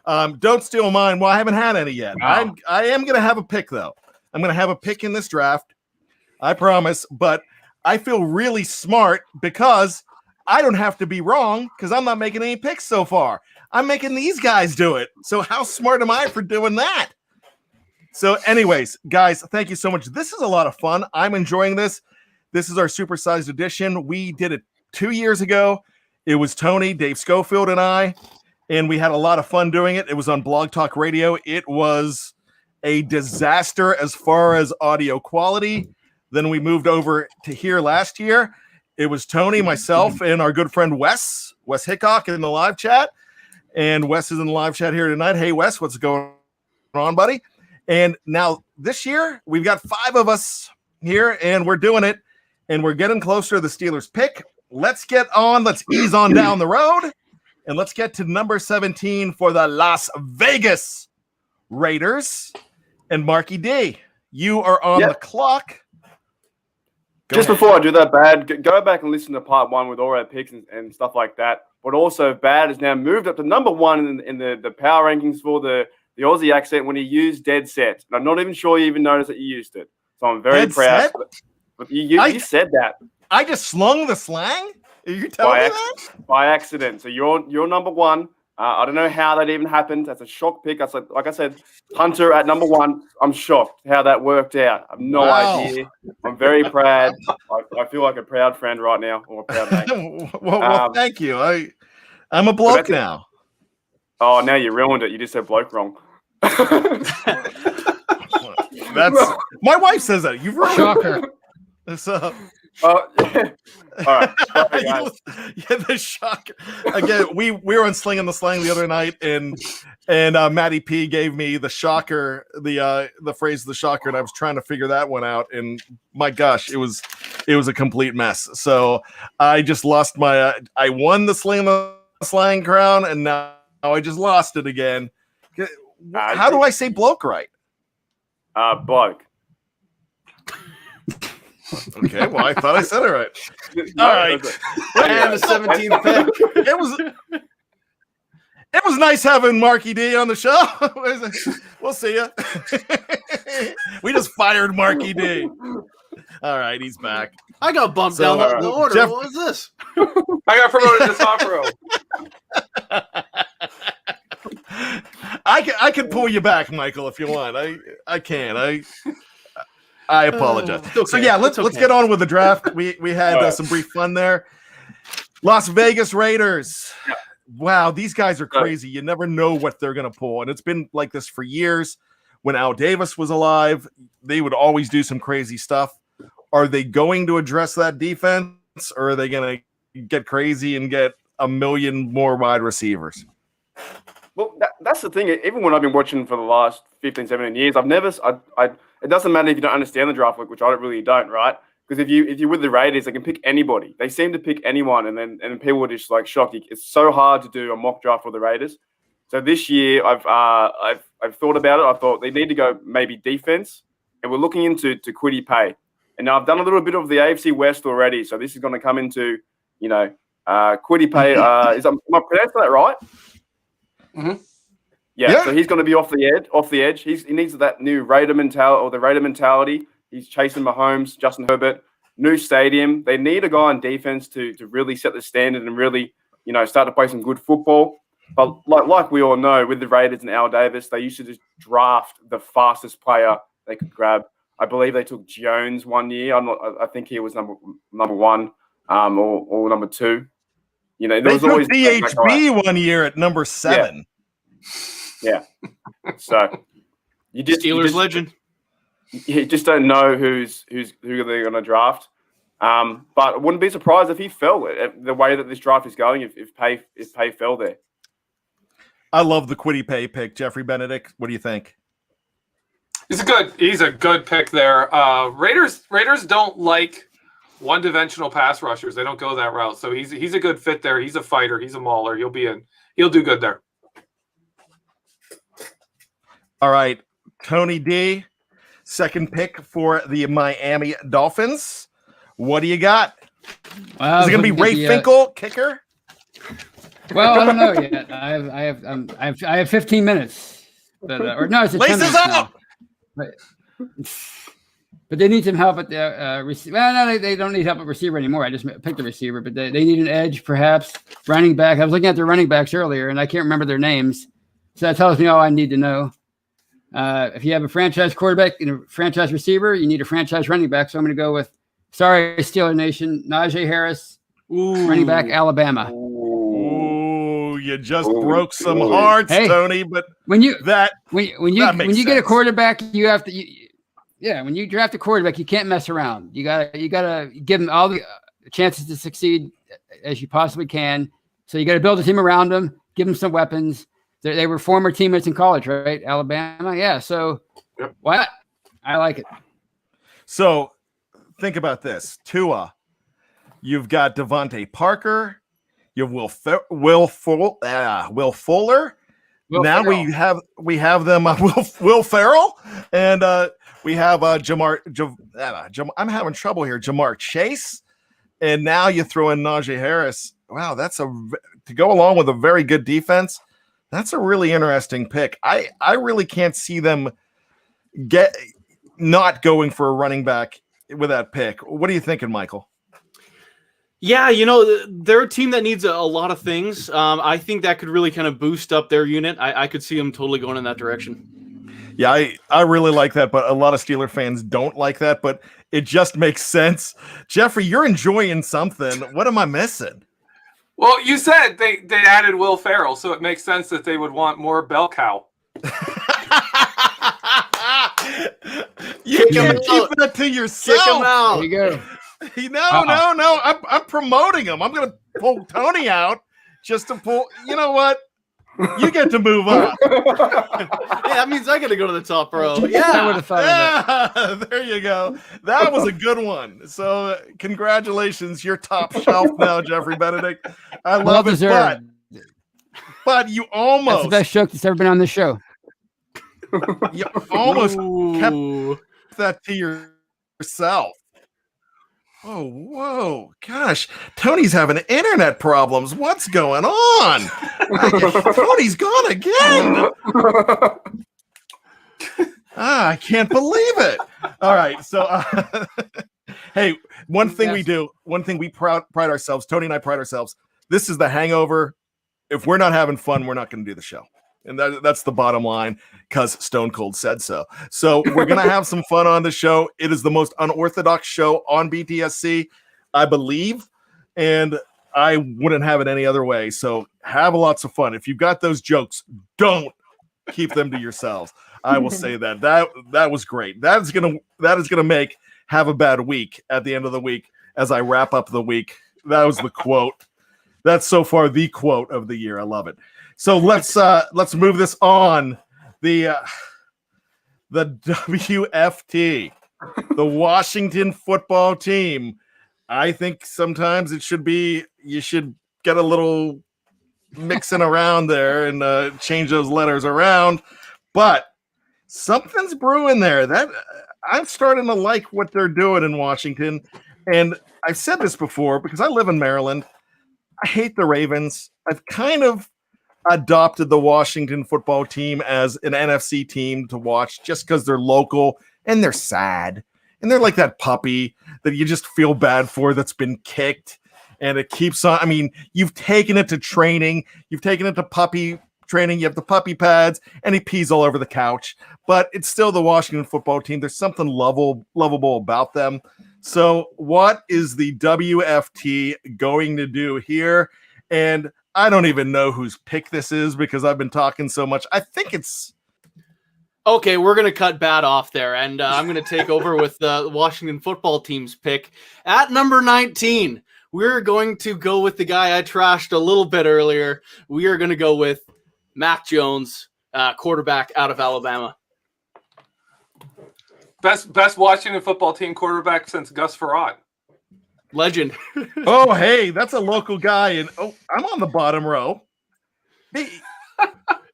A: Don't steal mine. Well, I haven't had any yet.
B: Wow.
A: I am going to have a pick, though. I'm going to have a pick in this draft, I promise, but I feel really smart because I don't have to be wrong, because I'm not making any picks so far. I'm making these guys do it. So how smart am I for doing that? So anyways, guys, thank you so much. This is a lot of fun. I'm enjoying this. This is our supersized edition. We did it 2 years ago. It was Tony, Dave Schofield, and I, and we had a lot of fun doing it. It was on Blog Talk Radio. It was a disaster as far as audio quality. Then we moved over to here last year. It was Tony, myself, and our good friend Wes Hickok in the live chat. And Wes is in the live chat here tonight. Hey, Wes, what's going on, buddy? And now this year, we've got 5 of us here, and we're doing it. And we're getting closer to the Steelers pick. Let's ease on down the road. And let's get to number 17 for the Las Vegas Raiders. And Marky D, you are on the clock.
C: Just before I do that, Bad, go back and listen to part 1 with all our picks and stuff like that. But also, Bad has now moved up to number 1 in the power rankings for the Aussie accent when he used dead set. And I'm not even sure you even noticed that you used it. So I'm very proud. But you said that. I
A: just slung the slang? Are you telling me that?
C: By accident. So you're number 1. I don't know how that even happened. That's a shock pick. Like I said, Hunter at number 1. I'm shocked how that worked out. I have no idea. I'm very proud. I feel like a proud friend right now, or a proud mate.
A: well, thank you. I'm a bloke now.
C: Oh, now you ruined it. You just said bloke wrong.
A: That's my wife says that. You've ruined
B: Shocker.
A: So.
C: All right.
A: The shock. Again, we were on Slinging the Slang the other night, and Matty P gave me the shocker, the phrase "the shocker," and I was trying to figure that one out. And my gosh, it was a complete mess. So I just lost my. I won the Slinging the Slang crown, and now I just lost it again. How do I say bloke right?
C: Bloke.
A: Okay, well, I thought I said it right. All right.
D: And the 17th pick.
A: It was nice having Marky D on the show. We'll see ya. We just fired Marky D. All right, he's back.
D: I got bumped down the order. What was this?
E: I got promoted to top row.
A: I can pull you back, Michael, if you want. I can. I apologize.
D: Okay.
A: So yeah, let's get on with the draft. We had some brief fun there. Las Vegas Raiders. Wow, these guys are crazy. You never know what they're going to pull, and it's been like this for years. When Al Davis was alive, they would always do some crazy stuff. Are they going to address that defense, or are they going to get crazy and get a million more wide receivers?
C: Well, that's the thing. Even when I've been watching for the last 15, 17 years, it doesn't matter if you don't understand the draft, which I really don't, right? Because if you're with the Raiders, they can pick anybody. They seem to pick anyone, and then people are just like shocked. It's so hard to do a mock draft for the Raiders. So this year, I've thought about it. I thought they need to go maybe defense, and we're looking into Kwity Paye. And now I've done a little bit of the AFC West already, so this is going to come into Kwity Paye. Am I pronouncing that right?
E: Mm-hmm.
C: Yeah, so he's going to be off the edge. He needs that new Raider mentality, or the Raider mentality. He's chasing Mahomes, Justin Herbert, new stadium. They need a guy on defense to really set the standard and really, start to play some good football. But like we all know, with the Raiders and Al Davis, they used to just draft the fastest player they could grab. I believe they took Jones one year. I think he was number 1, or number 2. There
A: they
C: was
A: took
C: always
A: DHB one year at number 7.
C: Yeah. So
D: Steelers legend.
C: You just don't know who they're going to draft. But I wouldn't be surprised if he fell the way that this draft is going. If Paye fell there.
A: I love the Kwity Paye pick, Geoffrey. Benedict. What do you think?
E: He's a good pick there. Raiders don't like one-dimensional pass rushers. They don't go that route. So he's a good fit there. He's a fighter. He's a mauler. He'll do good there. All
A: right, Tony D, second pick for the Miami Dolphins. What do you got?
B: Well,
A: is it going to be Ray Finkel, kicker?
B: Well, I don't know yet. I have 15 minutes. But, or no, it's 10 minutes now. But they need some help at the receiver. Well, no, they don't need help at receiver anymore. I just picked a receiver, but they need an edge, perhaps. Running back. I was looking at their running backs earlier, and I can't remember their names. So that tells me all I need to know. If you have a franchise quarterback and a franchise receiver, you need a franchise running back. So I'm going to go with Sorry, Steeler Nation. Najee Harris, running back, Alabama.
A: Ooh, you just
C: Ooh,
A: broke some
C: ooh.
A: hearts,
B: Hey,
A: Tony. But
B: when you
A: that
B: when
A: that makes
B: you get a
A: sense.
B: quarterback, you have to. When you draft a quarterback, you can't mess around. You gotta give them all the chances to succeed as you possibly can. So you got to build a team around them, give them some weapons. They were former teammates in college, right? Alabama, yeah. So what? I like it.
A: So think about this, Tua. You've got Devontae Parker. You have Will Fuller. Now
B: Ferrell.
A: we have them Will Ferrell, and we have I'm having trouble here. Jamar Chase, and now you throw in Najee Harris. Wow, to go along with a very good defense. That's a really interesting pick. I really can't see them not going for a running back with that pick. What are you thinking, Michael?
D: Yeah, they're a team that needs a lot of things. I think that could really kind of boost up their unit. I could see them totally going in that direction.
A: Yeah, I really like that, but a lot of Steeler fans don't like that, but it just makes sense. Geoffrey, you're enjoying something. What am I missing?
E: Well, you said they added Will Ferrell, so it makes sense that they would want more bell cow.
A: You can keep that to yourself.
D: Kick him out.
B: There you go.
A: No. I'm promoting him. I'm going to pull Tony out just to pull. You know what? You get to move on.
D: Yeah, that means I got to go to the top row.
B: I would
D: Yeah.
B: have thought of that.
A: There you go. That was a good one. So congratulations. You're top shelf now, Geoffrey Benedict. I
B: Well
A: love it.
B: deserved.
A: But you
B: That's
A: almost
B: the best joke that's ever been on this show.
A: kept that to yourself. Oh, whoa. Gosh, Tony's having internet problems. What's going on? Tony's gone again. I can't believe it. All right. So, hey, one thing we pride ourselves, Tony and I pride ourselves. This is the Hangover. If we're not having fun, we're not going to do the show. And that's the bottom line, because Stone Cold said so. So we're going to have some fun on the show. It is the most unorthodox show on BTSC, I believe. And I wouldn't have it any other way. So have lots of fun. If you've got those jokes, don't keep them to yourselves. I will say that. That was great. That is gonna make have a bad week at the end of the week as I wrap up the week. That was the quote. That's so far the quote of the year. I love it. So let's move this on. The WFT, the Washington Football Team. I think sometimes you should get a little mixing around there and change those letters around. But something's brewing there. That I'm starting to like what they're doing in Washington. And I've said this before because I live in Maryland. I hate the Ravens. I've kind of adopted the Washington Football Team as an NFC team to watch just because they're local and they're sad. And they're like that puppy that you just feel bad for that's been kicked. And it keeps on. I mean, you've taken it to training. You've taken it to puppy training. You have the puppy pads and he pees all over the couch. But it's still the Washington Football Team. There's something lovable about them. So what is the WFT going to do here? And I don't even know whose pick this is because I've been talking so much. I think it's...
D: Okay, we're going to cut Bat off there, and I'm going to take over with the Washington Football Team's pick. At number 19, we're going to go with the guy I trashed a little bit earlier. We are going to go with Mac Jones, quarterback out of Alabama.
E: Best Washington Football Team quarterback since Gus Frerotte.
D: Legend.
A: Oh, hey, that's a local guy. And I'm on the bottom row. Hey,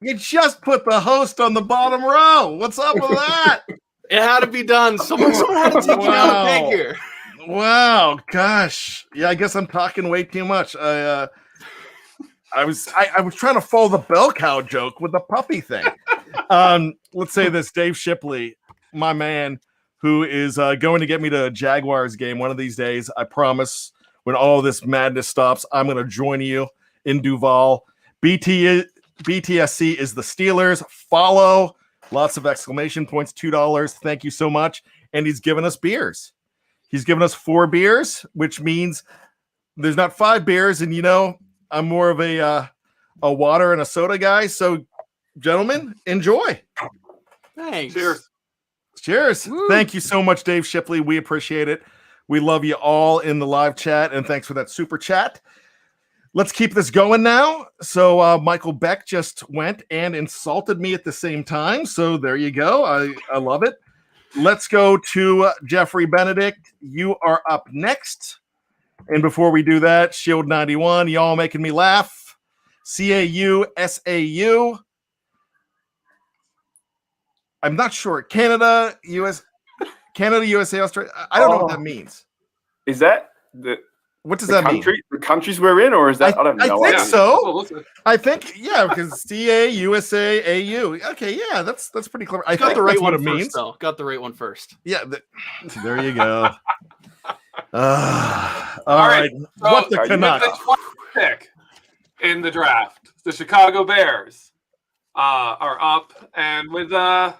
A: you just put the host on the bottom row. What's up with that?
D: It had to be done. Someone had to take you down a peg here.
A: Wow, gosh. Yeah, I guess I'm talking way too much. I was trying to follow the bell cow joke with the puppy thing. Let's say this, Dave Shipley, my man, who is going to get me to a Jaguars game one of these days. I promise when all this madness stops, I'm going to join you in Duval. BTSC is the Steelers. Follow. Lots of exclamation points, $2. Thank you so much. And he's given us beers. He's given us 4 beers, which means there's not 5 beers. And, I'm more of a water and a soda guy. So, gentlemen, enjoy.
D: Thanks.
E: Cheers.
A: Cheers.
B: Woo.
A: Thank you so much, Dave Shipley. We appreciate it. We love you all in the live chat, and thanks for that super chat. Let's keep this going now. So Michael Beck just went and insulted me at the same time. So there you go. I love it. Let's go to Geoffrey Benedict. You are up next. And before we do that, Shield 91, y'all making me laugh. CAU, SAU. I'm not sure. Canada, USA, Australia. I don't know what that means.
C: Is that the
A: What does that mean?
C: the countries we're in, or is that? I don't know.
A: I think so.
E: Oh, listen.
A: I think, yeah, because CA, USA, AU. Okay, yeah, that's pretty clever. I
D: Got
A: think
D: the right
A: that's what
D: one
A: it
D: first,
A: means.
D: though. Got the right one first.
A: Yeah, there you go. All
E: All
A: right.
E: right, so
A: What the
C: are you
A: Canucks?
E: The 20th pick in the draft, the Chicago Bears are up, and with all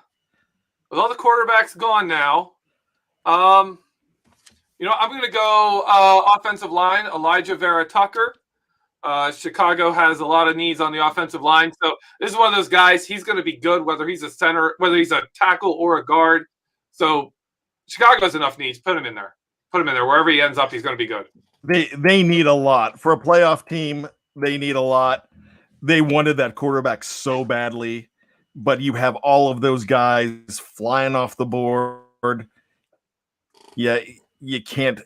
E: the quarterbacks gone now, I'm going to go offensive line. Elijah Vera Tucker. Chicago has a lot of needs on the offensive line, so this is one of those guys. He's going to be good, whether he's a center, whether he's a tackle or a guard. So Chicago has enough needs. Put him in there. Wherever he ends up, he's going to be good.
A: They need a lot. For a playoff team, they need a lot. They wanted that quarterback so badly, but you have all of those guys flying off the board. Yeah, you can't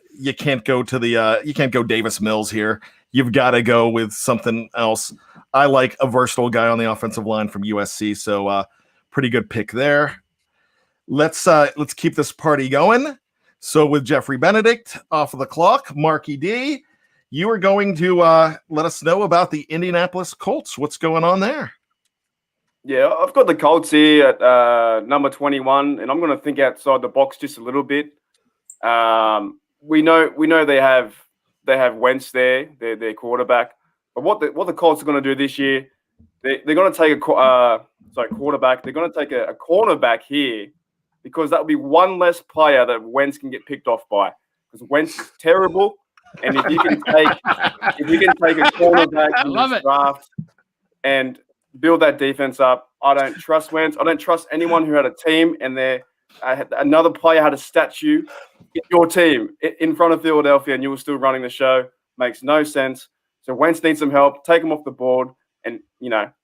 A: go to the you can't go Davis Mills here. You've got to go with something else. I like a versatile guy on the offensive line from USC, so pretty good pick there. Let's keep this party going. So with Geoffrey Benedict off of the clock, Marky D, you are going to let us know about the Indianapolis Colts. What's going on there?
C: Yeah, I've got the Colts here at number 21, and I'm going to think outside the box just a little bit. We know they have Wentz there, their quarterback. But what the Colts are going to do this year, they're going to take a quarterback. They're going to take a cornerback here, because that will be one less player that Wentz can get picked off by. Because Wentz is terrible, and if you can take a cornerback in this draft and build that defense up, I don't trust Wentz. I don't trust anyone who had a team and another player had a statue in your team in front of Philadelphia, and you were still running the show. Makes no sense. So Wentz needs some help. Take him off the board, and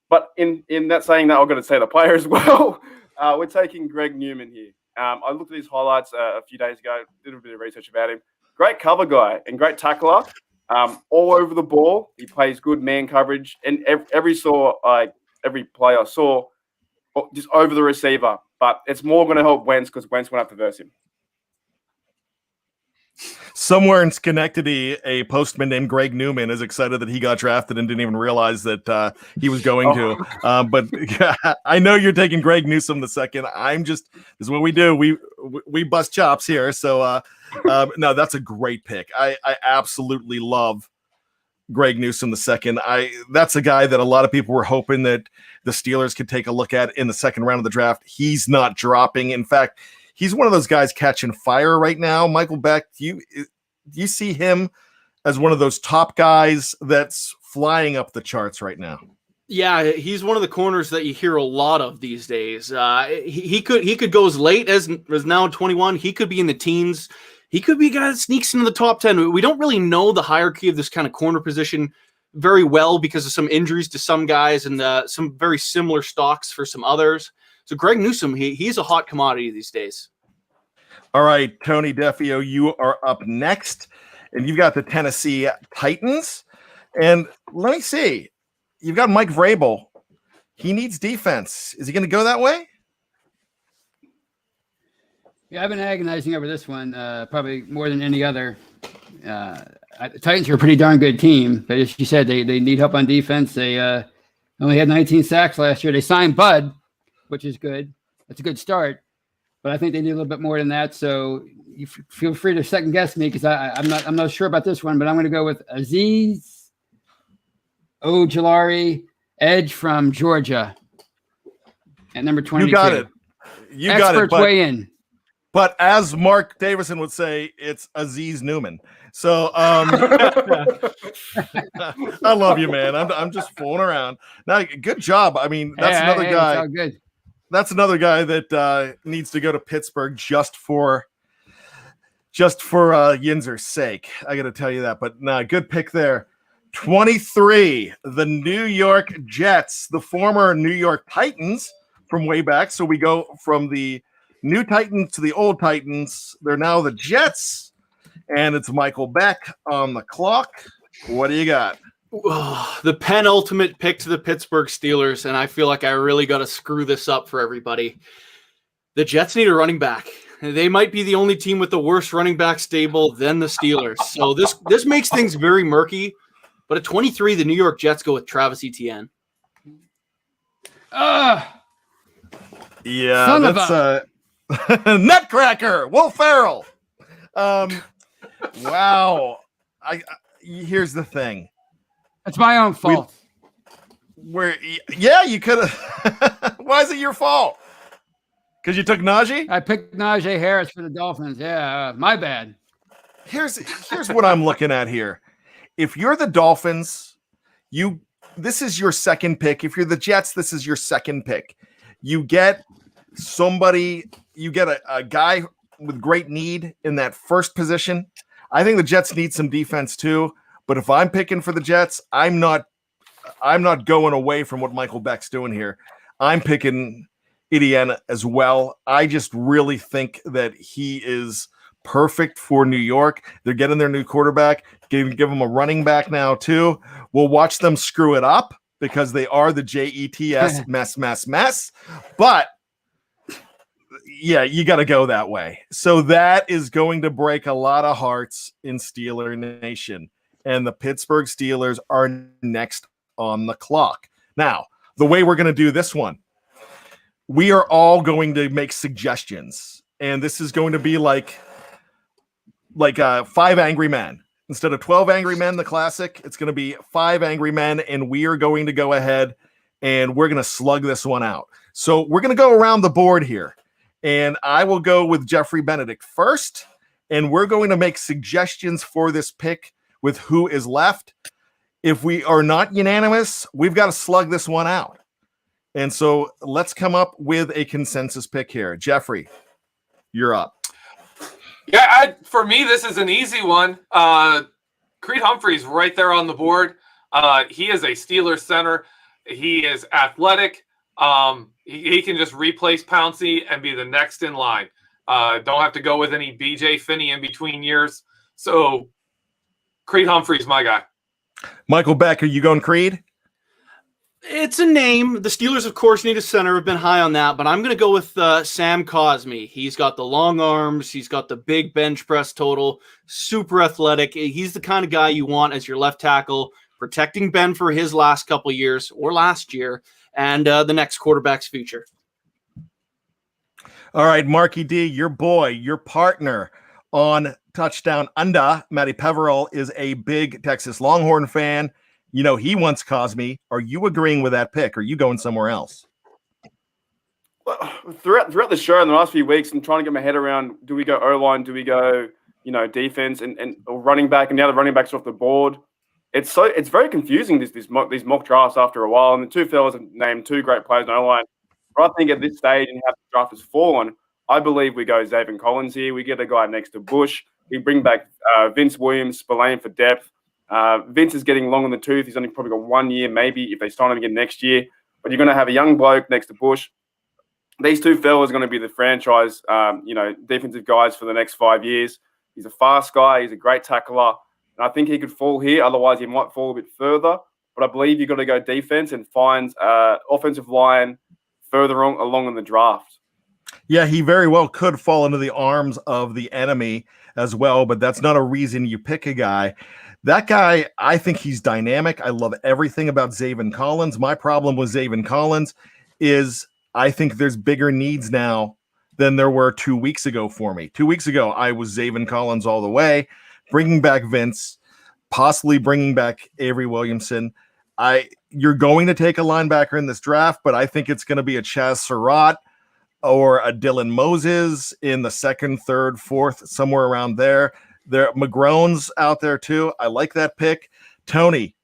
C: But in that saying that, I've got to say the player as well. We're taking Greg Newman here. I looked at his highlights a few days ago, did a bit of research about him. Great cover guy and great tackler. All over the ball. He plays good man coverage. And every play I saw, just over the receiver. But it's more going to help Wentz, because Wentz went up to verse him.
A: Somewhere in Schenectady, a postman named Greg Newman is excited that he got drafted and didn't even realize that he was going to. But I know you're taking Greg Newsome the second. This is what we do. We bust chops here. So no, that's a great pick. I absolutely love Greg Newsome the second. That's a guy that a lot of people were hoping that the Steelers could take a look at in the second round of the draft. He's not dropping. In fact, he's one of those guys catching fire right now. Michael Beck, do you see him as one of those top guys that's flying up the charts right now?
D: Yeah, he's one of the corners that you hear a lot of these days. He could go as late as now 21. He could be in the teens. He could be a guy that sneaks into the top 10. We don't really know the hierarchy of this kind of corner position very well because of some injuries to some guys and some very similar stocks for some others. So Greg Newsome, he's a hot commodity these days.
A: All right, Tony Defeo, you are up next, and you've got the Tennessee Titans. And let me see, you've got Mike Vrabel. He needs defense. Is he going to go that way?
B: Yeah, I've been agonizing over this one probably more than any other. The Titans are a pretty darn good team, but as you said, they need help on defense. They only had 19 sacks last year. They signed Bud, which is good. That's a good start. But I think they need a little bit more than that. So you feel free to second guess me, because I'm not sure about this one, but I'm going to go with Azeez Ojulari, edge from Georgia, at number 22.
A: You got it. You got it.
B: Experts weigh in.
A: But as Mark Davison would say, it's Aziz Newman. So I love you, man. I'm just fooling around. Now, good job. I mean, that's another guy.
B: It's all good.
A: That's another guy that needs to go to Pittsburgh just for Yinzer's sake. I got to tell you that. But good pick there. 23, the New York Jets, the former New York Titans from way back. So we go from the new Titans to the old Titans. They're now the Jets, and it's Michael Beck on the clock. What do you got?
D: The penultimate pick to the Pittsburgh Steelers, and I feel like I really got to screw this up for everybody. The Jets need a running back. They might be the only team with the worst running back stable than the Steelers. So this makes things very murky. But at 23, the New York Jets go with Travis Etienne.
A: Yeah, that's Nutcracker, Will Ferrell. Wow. Here's the thing.
B: It's my own fault.
A: You could have. Why is it your fault? Because you took Najee?
B: I picked Najee Harris for the Dolphins. Yeah, my bad.
A: Here's what I'm looking at here. If you're the Dolphins, this is your second pick. If you're the Jets, this is your second pick. You get somebody, you get a guy with great need in that first position. I think the Jets need some defense too. But if I'm picking for the Jets, I'm not going away from what Michael Beck's doing here. I'm picking Etienne as well. I just really think that he is perfect for New York. They're getting their new quarterback. Give them a running back now too. We'll watch them screw it up because they are the Jets mess. But yeah, you got to go that way. So that is going to break a lot of hearts in Steeler Nation. And the Pittsburgh Steelers are next on the clock. Now, the way we're going to do this one, we are all going to make suggestions. And this is going to be like 5 Angry Men. Instead of 12 Angry Men, the classic, it's going to be 5 Angry Men, and we are going to go ahead and we're going to slug this one out. So we're going to go around the board here, and I will go with Geoffrey Benedict first, and we're going to make suggestions for this pick with who is left. If we are not unanimous, we've got to slug this one out. And so let's come up with a consensus pick here. Geoffrey, you're up.
E: Yeah, for me, this is an easy one. Creed Humphrey's right there on the board. He is a Steelers center. He is athletic. He can just replace Pouncey and be the next in line. Don't have to go with any BJ Finney in between years. So Creed Humphrey's my guy.
A: Michael Beck, are you going Creed?
D: It's a name. The Steelers, of course, need a center. I've been high on that, but I'm going to go with Sam Cosmi. He's got the long arms. He's got the big bench press total, super athletic. He's the kind of guy you want as your left tackle, protecting Ben for his last couple of years or last year and the next quarterback's future.
A: All right, Marky D, your boy, your partner on Touchdown Under, Matty Peverell, is a big Texas Longhorn fan. You know, he wants Cosmi. Are you agreeing with that pick? Or are you going somewhere else?
C: Well, throughout the show in the last few weeks, I'm trying to get my head around, do we go O-line, do we go, defense and or running back, and now the running backs off the board. It's very confusing, these mock drafts after a while. And the two fellas have named 2 great players in O-line. But I think at this stage and how the draft has fallen, I believe we go Zaven Collins here. We get a guy next to Bush. We bring back Vince Williams, Spillane for depth. Vince is getting long in the tooth. He's only probably got 1 year, maybe, if they sign him again next year. But you're going to have a young bloke next to Bush. These two fellas are going to be the franchise, defensive guys for the next 5 years. He's a fast guy. He's a great tackler. And I think he could fall here. Otherwise, he might fall a bit further. But I believe you've got to go defense and find offensive line further along in the draft.
A: Yeah, he very well could fall into the arms of the enemy as well, but that's not a reason you pick a guy. That guy, I think he's dynamic. I love everything about Zaven Collins. My problem with Zaven Collins is I think there's bigger needs now than there were 2 weeks ago for me. 2 weeks ago, I was Zaven Collins all the way, bringing back Vince, possibly bringing back Avery Williamson. You're going to take a linebacker in this draft, but I think it's going to be a Chaz Surratt or a Dylan Moses in the second, third, fourth, somewhere around there. There, McGrone's out there too. I like that pick. Tony,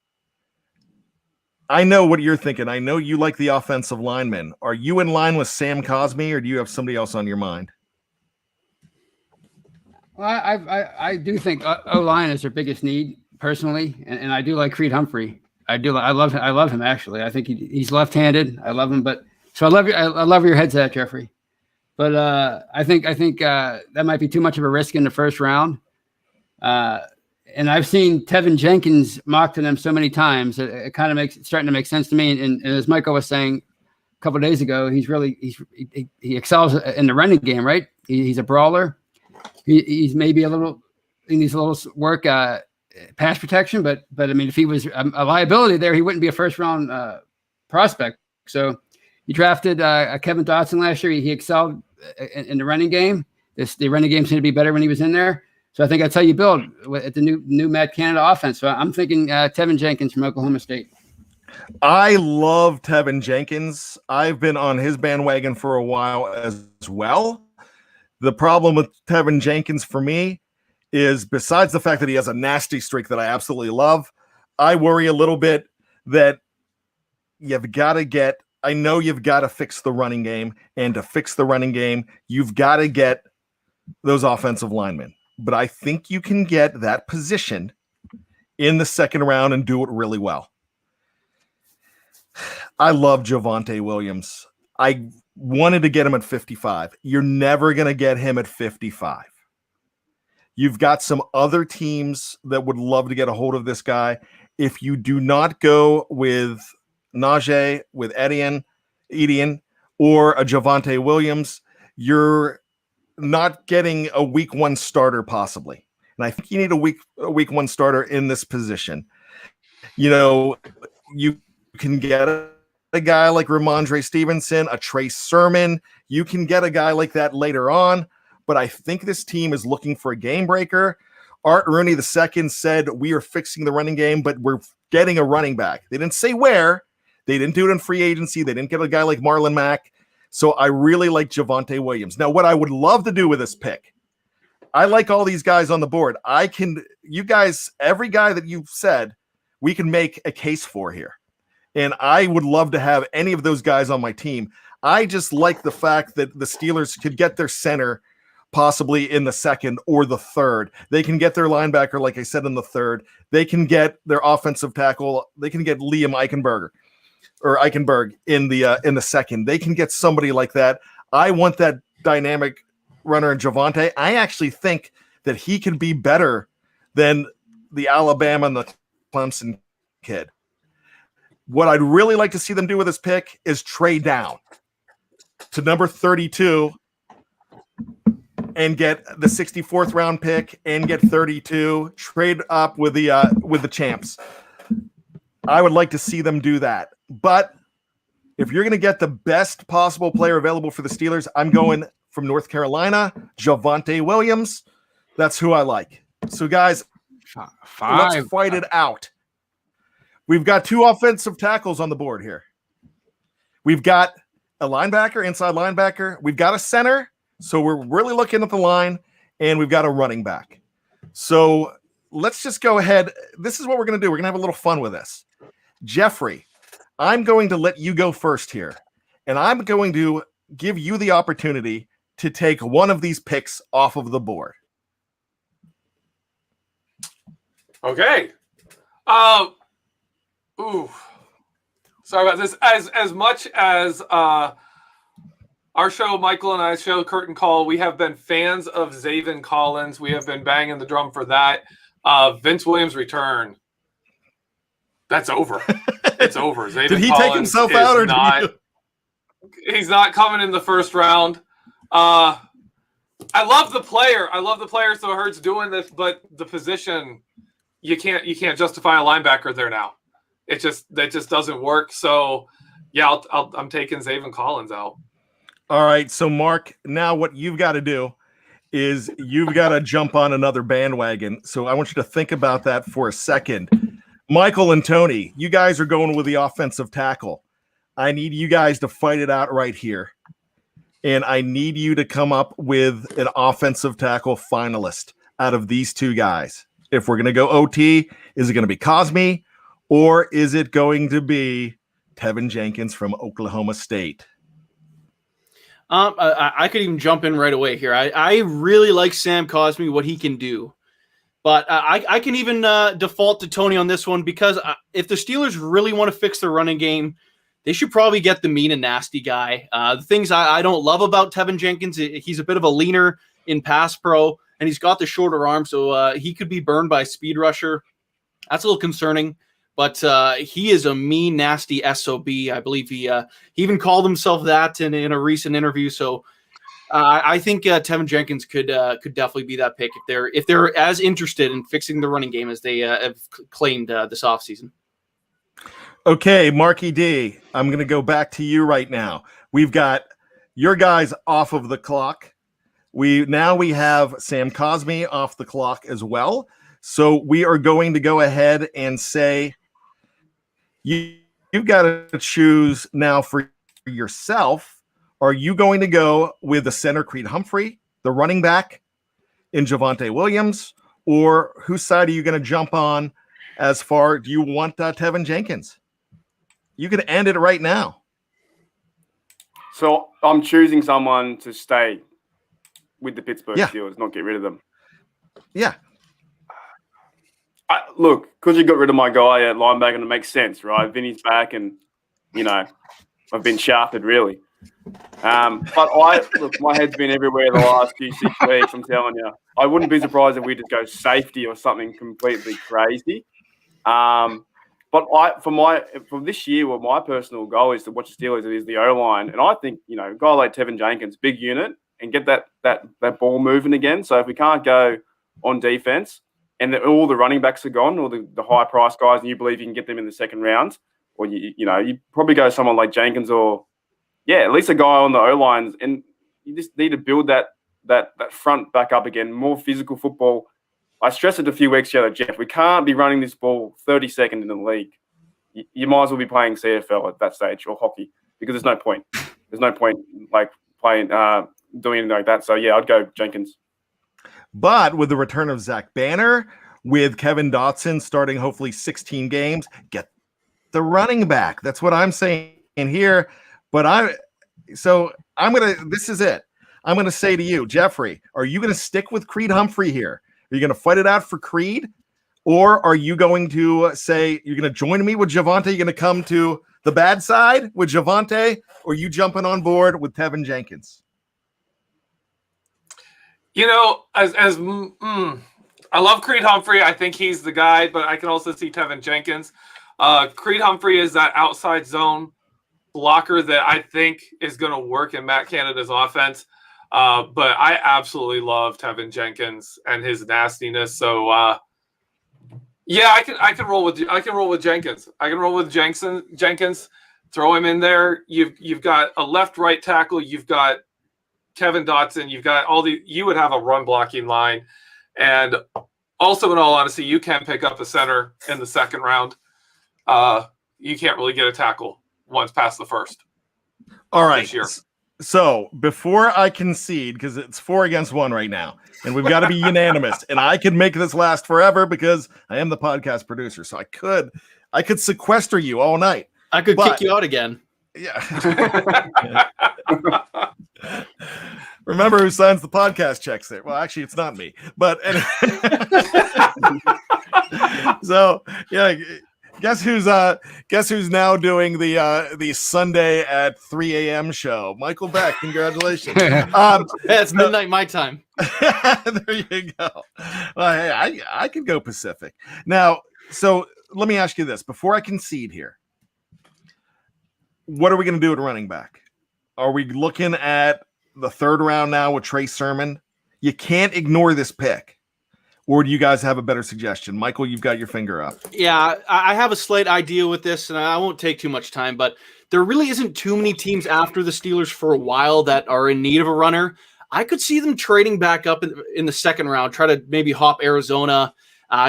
A: I know what you're thinking. I know you like the offensive lineman. Are you in line with Sam Cosmi, or do you have somebody else on your mind?
B: Well, I do think O-line is their biggest need personally, and I do like Creed Humphrey. I love him actually. I think he's left-handed. I love him, but so I love your head's at, Geoffrey. But I think that might be too much of a risk in the first round. And I've seen Tevin Jenkins mocked to them so many times. It kind of starting to make sense to me. And as Michael was saying a couple of days ago, he excels in the running game, right? He's a brawler. He's maybe he needs a little work pass protection, but I mean, if he was a liability there, he wouldn't be a first round prospect. So he drafted Kevin Dotson last year. He excelled in the running game. The running game seemed to be better when he was in there. So I think that's how you build at the new Matt Canada offense. So I'm thinking Tevin Jenkins from Oklahoma State.
A: I love Tevin Jenkins. I've been on his bandwagon for a while as well. The problem with Tevin Jenkins for me is, besides the fact that he has a nasty streak that I absolutely love, I worry a little bit that you've got to fix the running game. And to fix the running game, you've got to get those offensive linemen. But I think you can get that position in the second round and do it really well. I love Javonte Williams. I wanted to get him at 55. You're never going to get him at 55. You've got some other teams that would love to get a hold of this guy. If you do not go with Najee, with Etienne, or a Javonte Williams, you're not getting a week one starter possibly. And I think you need a week one starter in this position. You know, you can get a guy like Ramondre Stevenson, a Trace Sermon. You can get a guy like that later on, but I think this team is looking for a game breaker. Art Rooney II said, we are fixing the running game, but we're getting a running back. They didn't say where. They didn't do it in free agency. They didn't get a guy like Marlon Mack. So I really like Javonte Williams. Now, what I would love to do with this pick, I like all these guys on the board. You guys, every guy that you've said, we can make a case for here. And I would love to have any of those guys on my team. I just like the fact that the Steelers could get their center possibly in the second or the third. They can get their linebacker, like I said, in the third. They can get their offensive tackle. They can get Liam Eichenberg in the second. They can get somebody like that. I want that dynamic runner in Javonte. I actually think that he can be better than the Alabama and the Clemson kid. What I'd really like to see them do with this pick is trade down to number 32 and get the 64th round pick and get 32, trade up with the champs. I would like to see them do that. But if you're going to get the best possible player available for the Steelers, I'm going from North Carolina, Javonte Williams. That's who I like. So, guys, let's fight it out. We've got two offensive tackles on the board here. We've got a linebacker, inside linebacker. We've got a center, so we're really looking at the line, and we've got a running back. So let's just go ahead. This is what we're going to do. We're going to have a little fun with this. Geoffrey, I'm going to let you go first here, and I'm going to give you the opportunity to take one of these picks off of the board.
E: Okay. Sorry about this. As much as our show, Michael and I's show, Curtain Call, we have been fans of Zaven Collins. We have been banging the drum for that. Vince Williams' return. That's over. It's over. Zaven
A: did he
E: Collins
A: take himself out, or
E: he's not coming in the first round. I love the player. So it hurts doing this, but the position, you can't justify a linebacker there now. That just doesn't work. So yeah, I'm taking Zaven Collins out.
A: All right. So Mark, now what you've got to do is you've got to jump on another bandwagon. So I want you to think about that for a second. Michael and Tony, you guys are going with the offensive tackle. I need you guys to fight it out right here. and I need you to come up with an offensive tackle finalist out of these two guys. If we're going to go OT, is it going to be Cosme, or is it going to be Tevin Jenkins from Oklahoma State?
D: I could even jump in right away here. I really like Sam Cosme, what he can do. But I can even default to Tony on this one, because if the Steelers really want to fix their running game, they should probably get the mean and nasty guy. The things I don't love about Tevin Jenkins, he's a bit of a leaner in pass pro, and he's got the shorter arm, so he could be burned by a speed rusher. That's a little concerning. But he is a mean, nasty SOB. I believe he even called himself that in a recent interview. So I think Tevin Jenkins could definitely be that pick if they're as interested in fixing the running game as they have claimed this offseason.
A: Okay, Marky D, I'm going to go back to you right now. We've got your guys off of the clock. We have Sam Cosme off the clock as well. So we are going to go ahead and say you've got to choose now for yourself. Are you going to go with the center Creed Humphrey, the running back in Javonte Williams, or whose side are you going to jump on as far? Do you want Tevin Jenkins? You can end it right now.
C: So I'm choosing someone to stay with the Pittsburgh Steelers, not get rid of them.
A: Yeah.
C: Look, because you got rid of my guy at linebacker, it makes sense, right? Vinny's back, and I've been shafted really. But my head's been everywhere the last 6 weeks. I'm telling you, I wouldn't be surprised if we just go safety or something completely crazy. But for this year, what my personal goal is to watch the Steelers is the O-line, and I think a guy like Tevin Jenkins, big unit, and get that ball moving again. So if we can't go on defense, and all the running backs are gone, or the high-priced guys, and you believe you can get them in the second round, or you probably go someone like Jenkins, or at least a guy on the O-lines, and you just need to build that front back up again, more physical football. I stressed it a few weeks ago, Jeff. We can't be running this ball 32nd in the league. You might as well be playing CFL at that stage, or hockey, because there's no point. There's no point like playing doing anything like that. So I'd go Jenkins.
A: But with the return of Zach Banner, with Kevin Dotson starting hopefully 16 games, get the running back. That's what I'm saying here. But this is it. I'm going to say to you, Geoffrey, are you going to stick with Creed Humphrey here? Are you going to fight it out for Creed? Or are you going to say you're going to join me with Javonte? You're going to come to the bad side with Javonte? Or are you jumping on board with Tevin Jenkins?
E: I love Creed Humphrey. I think he's the guy, but I can also see Tevin Jenkins. Creed Humphrey is that outside zone blocker that I think is going to work in Matt Canada's offense. But I absolutely love Tevin Jenkins and his nastiness. So I can roll with Jenkins. I can roll with Jenkins. Throw him in there. You've got a left-right tackle. You've got Kevin Dotson. You've got you would have a run blocking line. And also, in all honesty, you can pick up a center in the second round. You can't really get a tackle once past the first.
A: All right.
E: This year.
A: So before I concede, because it's 4-1 right now, and we've got to be unanimous, and I could make this last forever because I am the podcast producer. So I could sequester you all night.
D: I could kick you out again.
A: Yeah. Remember who signs the podcast checks there. Well, actually, it's not me. But so guess who's now doing the Sunday at 3 a.m. show? Michael Beck. Congratulations.
D: It's midnight my time.
A: There you go. Well, hey, I could go Pacific now. So let me ask you this before I concede here. What are we going to do at running back? Are we looking at the third round now with Trey Sermon? You can't ignore this pick. Or do you guys have a better suggestion? Michael, you've got your finger up.
D: Yeah, I have a slight idea with this, and I won't take too much time, but there really isn't too many teams after the Steelers for a while that are in need of a runner. I could see them trading back up in the second round, try to maybe hop Arizona,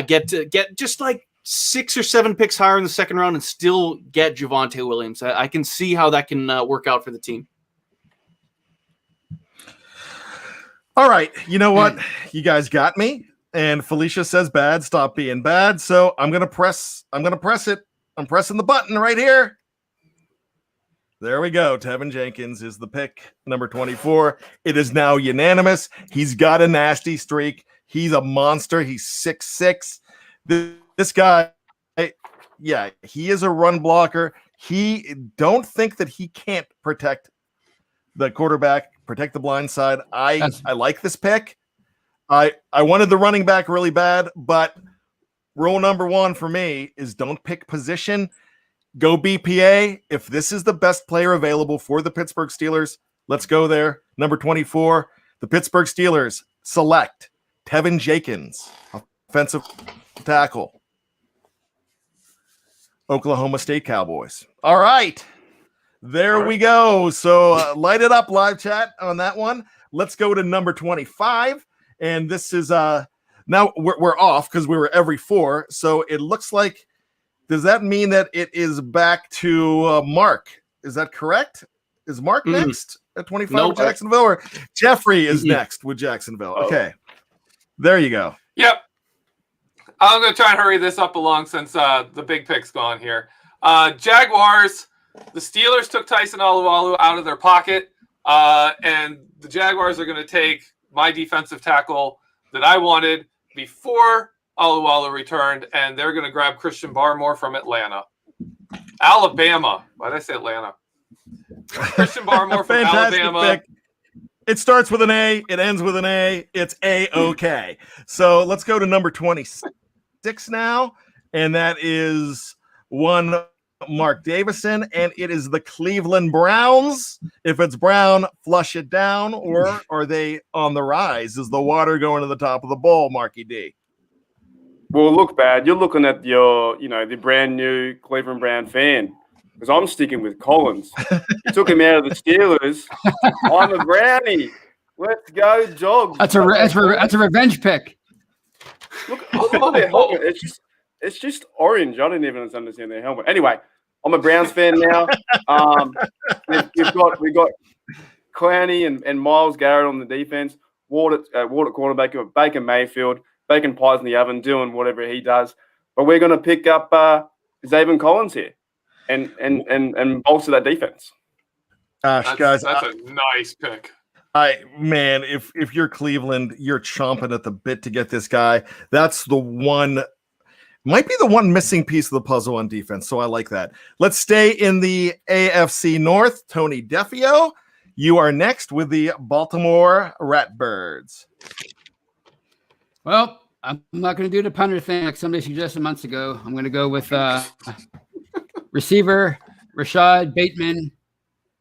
D: get just like 6 or 7 picks higher in the second round and still get Javonte Williams. I can see how that can work out for the team.
A: All right. You know what? You guys got me. And Felicia says bad. Stop being bad. So I'm gonna press it. I'm pressing the button right here. There we go. Tevin Jenkins is the pick, number 24. It is now unanimous. He's got a nasty streak. He's a monster. He's 6'6". This guy, yeah, he is a run blocker. Don't think that he can't protect the quarterback, protect the blind side. I like this pick. I wanted the running back really bad, but rule number one for me is don't pick position. Go BPA. If this is the best player available for the Pittsburgh Steelers, let's go there. Number 24, the Pittsburgh Steelers select Tevin Jenkins, offensive tackle. Oklahoma State Cowboys. All right. There we go. So light it up, live chat on that one. Let's go to number 25. And this is now we're off because we were every 4. So it looks like, does that mean that it is back to Mark? Is that correct? Is Mark next at 25 with Jacksonville, or Geoffrey is next with Jacksonville? Okay. There you go.
E: Yep. I'm going to try and hurry this up along since the big pick's gone here. Jaguars, the Steelers took Tyson Alualu out of their pocket, and the Jaguars are going to take my defensive tackle that I wanted before Alualu returned, and they're going to grab Christian Barmore from Atlanta. Alabama. Why did I say Atlanta? Christian Barmore from Alabama.
A: Pick. It starts with an A. It ends with an A. It's A-OK. So let's go to number 26 now, and that is one Mark Davison, and it is the Cleveland Browns. If it's brown, flush it down, or are they on the rise? Is the water going to the top of the bowl, Marky D?
C: Well, look, bad. You're looking at the brand new Cleveland Brown fan, because I'm sticking with Collins. You took him out of the Steelers. I'm a Brownie. Let's go, Dogs.
B: That's a revenge pick.
C: Look at their helmet. It's just orange. I didn't even understand their helmet. Anyway, I'm a Browns fan now. We've got Clowney and Myles Garrett on the defense. Ward at cornerback. You've got Baker Mayfield. Bacon pies in the oven, doing whatever he does. But we're going to pick up Zaven Collins here and bolster that defense.
A: Guys,
E: that's a nice pick.
A: If you're Cleveland, you're chomping at the bit to get this guy. That's the one, might be the one missing piece of the puzzle on defense. So I like that. Let's stay in the AFC North. Tony Defeo, you are next with the Baltimore Ratbirds.
B: Well, I'm not going to do the punter thing like somebody suggested months ago. I'm going to go with receiver Rashad Bateman,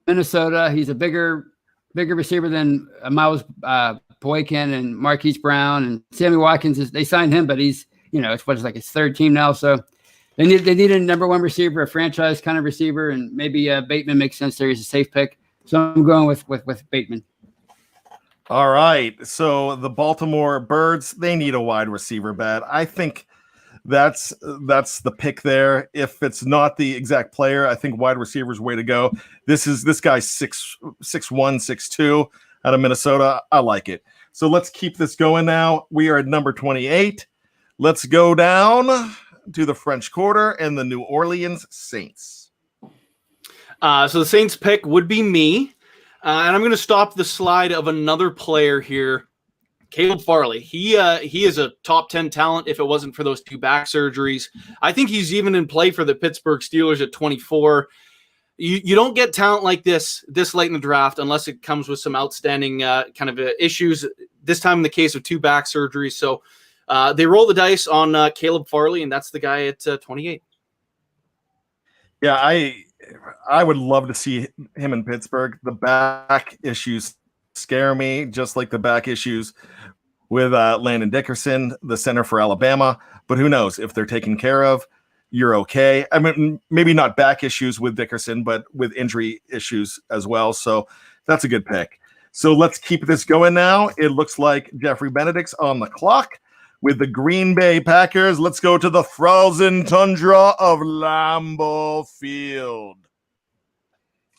B: Minnesota. He's a bigger receiver than Miles Boykin and Marquise Brown and Sammy Watkins. They signed him, but he's it's like his third team now. So they need a number one receiver, a franchise kind of receiver, and maybe Bateman makes sense there. He's a safe pick. So I'm going with Bateman.
A: All right. So the Baltimore Birds, they need a wide receiver bad. I think that's the pick there. If it's not the exact player, I think wide receiver's way to go. This guy's 6'1", 6'2" out of Minnesota. I like it. So let's keep this going now. We are at number 28. Let's go down to the French Quarter and the New Orleans Saints.
D: So the Saints pick would be me. And I'm going to stop the slide of another player here, Caleb Farley. He is a top 10 talent if it wasn't for those 2 back surgeries. I think he's even in play for the Pittsburgh Steelers at 24. You don't get talent like this late in the draft unless it comes with some outstanding kind of issues, this time in the case of 2 back surgeries. So they roll the dice on Caleb Farley, and that's the guy at 28.
A: Yeah, I would love to see him in Pittsburgh. The back issues scare me, just like the back issues with Landon Dickerson, the center for Alabama. But who knows? If they're taken care of, you're okay. I mean, maybe not back issues with Dickerson, but with injury issues as well. So that's a good pick. So let's keep this going now. It looks like Geoffrey Benedict's on the clock with the Green Bay Packers. Let's go to the frozen tundra of Lambeau Field.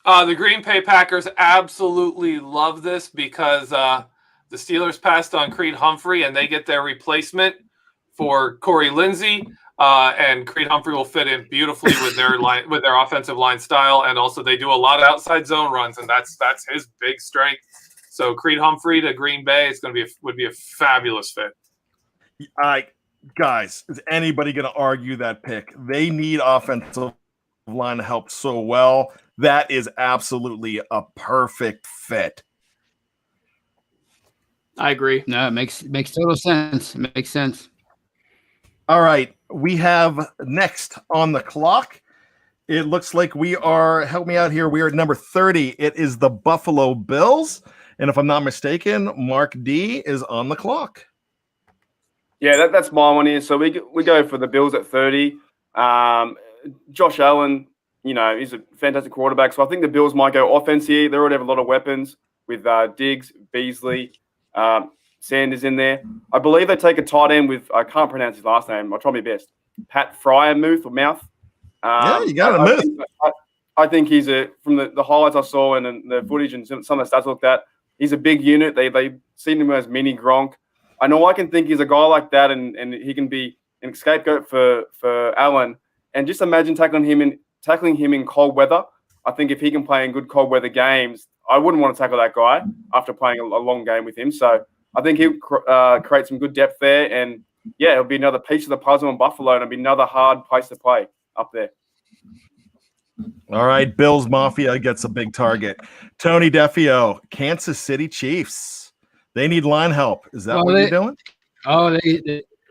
E: The Green Bay Packers absolutely love this because the the Steelers passed on Creed Humphrey, and they get their replacement for Corey Lindsey. And Creed Humphrey will fit in beautifully with their line, with their offensive line style, and also they do a lot of outside zone runs, and that's his big strength. So Creed Humphrey to Green Bay would be a fabulous fit.
A: Guys, is anybody going to argue that pick? They need offensive line help so well. That is absolutely a perfect fit.
D: I agree.
B: No, it makes total sense. It makes sense.
A: All right, we have next on the clock. It looks like we are, help me out here, we are at number 30. It is the Buffalo Bills. And if I'm not mistaken, Mark D is on the clock.
C: Yeah, that's my one here. So we go for the Bills at 30. Josh Allen, he's a fantastic quarterback. So I think the Bills might go offense here. They already have a lot of weapons with Diggs, Beasley, Sanders in there. I believe they take a tight end with, I can't pronounce his last name. I'll try my best. Pat Fryermuth or Mouth.
A: Yeah, you got it.
C: I think he's from the highlights I saw and the footage and some of the stats looked at, he's a big unit. They seen him as mini Gronk. I know I can think he's a guy like that and he can be an scapegoat for Allen. And just imagine tackling him in cold weather. I think if he can play in good cold weather games, I wouldn't want to tackle that guy after playing a long game with him. So I think he'll create some good depth there. And, yeah, it'll be another piece of the puzzle in Buffalo, and it'll be another hard place to play up there.
A: All right, Bills Mafia gets a big target. Tony Defeo, Kansas City Chiefs. They need line help. Is that what you're doing?
B: Oh,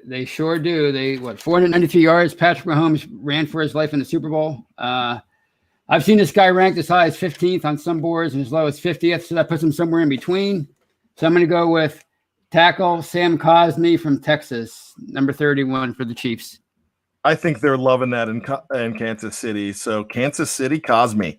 B: they sure do. 492 yards. Patrick Mahomes ran for his life in the Super Bowl. I've seen this guy ranked as high as 15th on some boards and as low as 50th, so that puts him somewhere in between. So I'm going to go with tackle Sam Cosmi from Texas, number 31 for the Chiefs.
A: I think they're loving that in Kansas City. So Kansas City, Cosmi.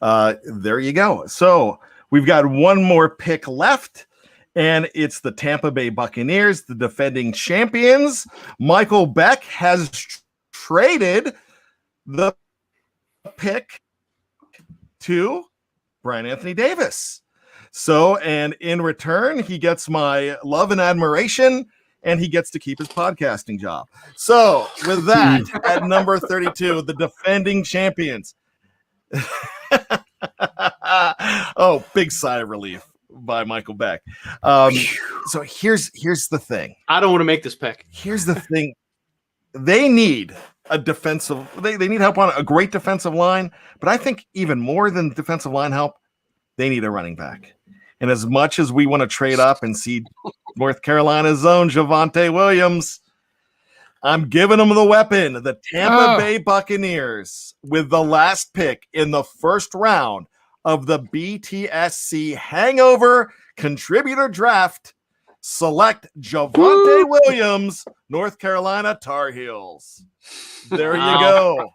A: There you go. So we've got one more pick left, and it's the Tampa Bay Buccaneers, the defending champions. Michael Beck has traded the pick to Bryan Anthony Davis. So, and in return, he gets my love and admiration, and he gets to keep his podcasting job. So, with that, at number 32, the defending champions. Oh, big sigh of relief by Michael Beck. So here's the thing.
D: I don't want to make this pick.
A: Here's the thing. They need a defensive. They need help on a great defensive line, but I think even more than defensive line help, they need a running back. And as much as we want to trade up and see North Carolina's own Javonte Williams, I'm giving them the weapon. The Tampa Bay Buccaneers, with the last pick in the first round of the BTSC Hangover Contributor Draft, select Javonte Williams, North Carolina Tar Heels. There you go.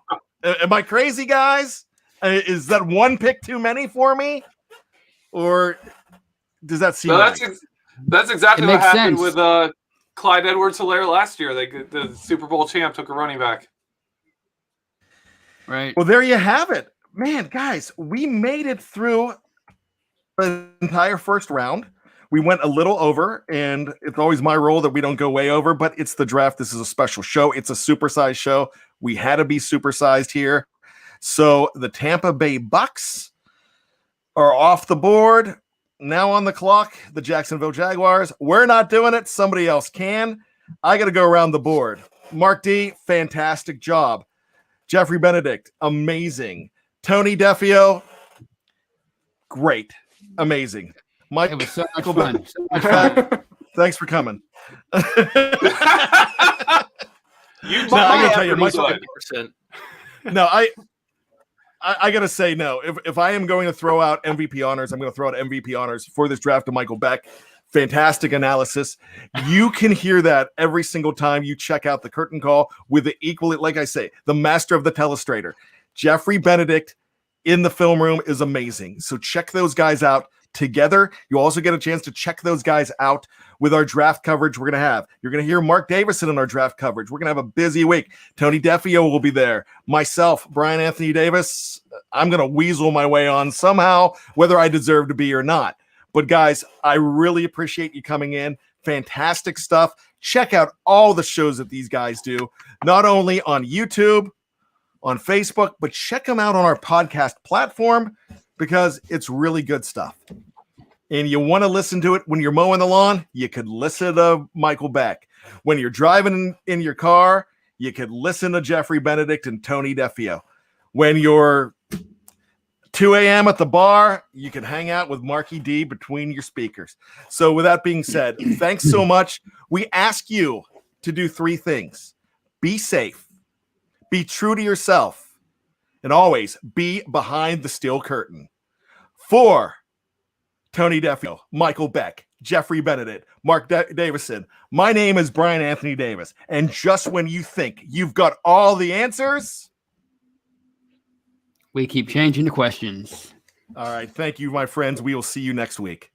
A: Am I crazy, guys? Is that one pick too many for me? Or does that seem right?
E: That's exactly what happened
B: sense.
E: with Clyde Edwards-Helaire last year. The Super Bowl champ took a running back.
B: Right.
A: Well, there you have it. Man, guys, we made it through the entire first round. We went a little over, and it's always my role that we don't go way over, but it's the draft. This is a special show. It's a supersized show. We had to be supersized here. So the Tampa Bay Bucks are off the board. Now on the clock, the Jacksonville Jaguars. We're not doing it. Somebody else can. I got to go around the board. Mark D, fantastic job. Geoffrey Benedict, amazing. Tony Defeo, great. Amazing.
B: It was so much fun.
A: Thanks for coming.
E: You
A: I gotta tell you, Michael,
D: 50%.
A: no, I gotta say no. If I am going to throw out MVP honors, I'm going to throw out MVP honors for this draft to Michael Beck. Fantastic analysis. You can hear that every single time you check out the curtain call with the equally, like I say, the master of the telestrator. Geoffrey Benedict in the film room is amazing. So check those guys out together. You also get a chance to check those guys out with our draft coverage we're going to have. You're going to hear Mark Davison in our draft coverage. We're going to have a busy week. Tony Defeo will be there. Myself, Bryan Anthony Davis, I'm going to weasel my way on somehow, whether I deserve to be or not. But guys, I really appreciate you coming in. Fantastic stuff. Check out all the shows that these guys do, not only on YouTube, on Facebook, but check them out on our podcast platform because it's really good stuff. And you want to listen to it when you're mowing the lawn, you could listen to Michael Beck. When you're driving in your car, you could listen to Geoffrey, Benedict, and Tony Defeo. When you're 2 a.m. at the bar, you can hang out with Marky D between your speakers. So with that being said, thanks so much. We ask you to do 3 things. Be safe, be true to yourself, and always be behind the steel curtain. For Tony Defeo, Michael Beck, Geoffrey Benedict, Mark Davison, my name is Bryan Anthony Davis. And just when you think you've got all the answers,
B: we keep changing the questions.
A: all right. Thank you, my friends. We will see you next week.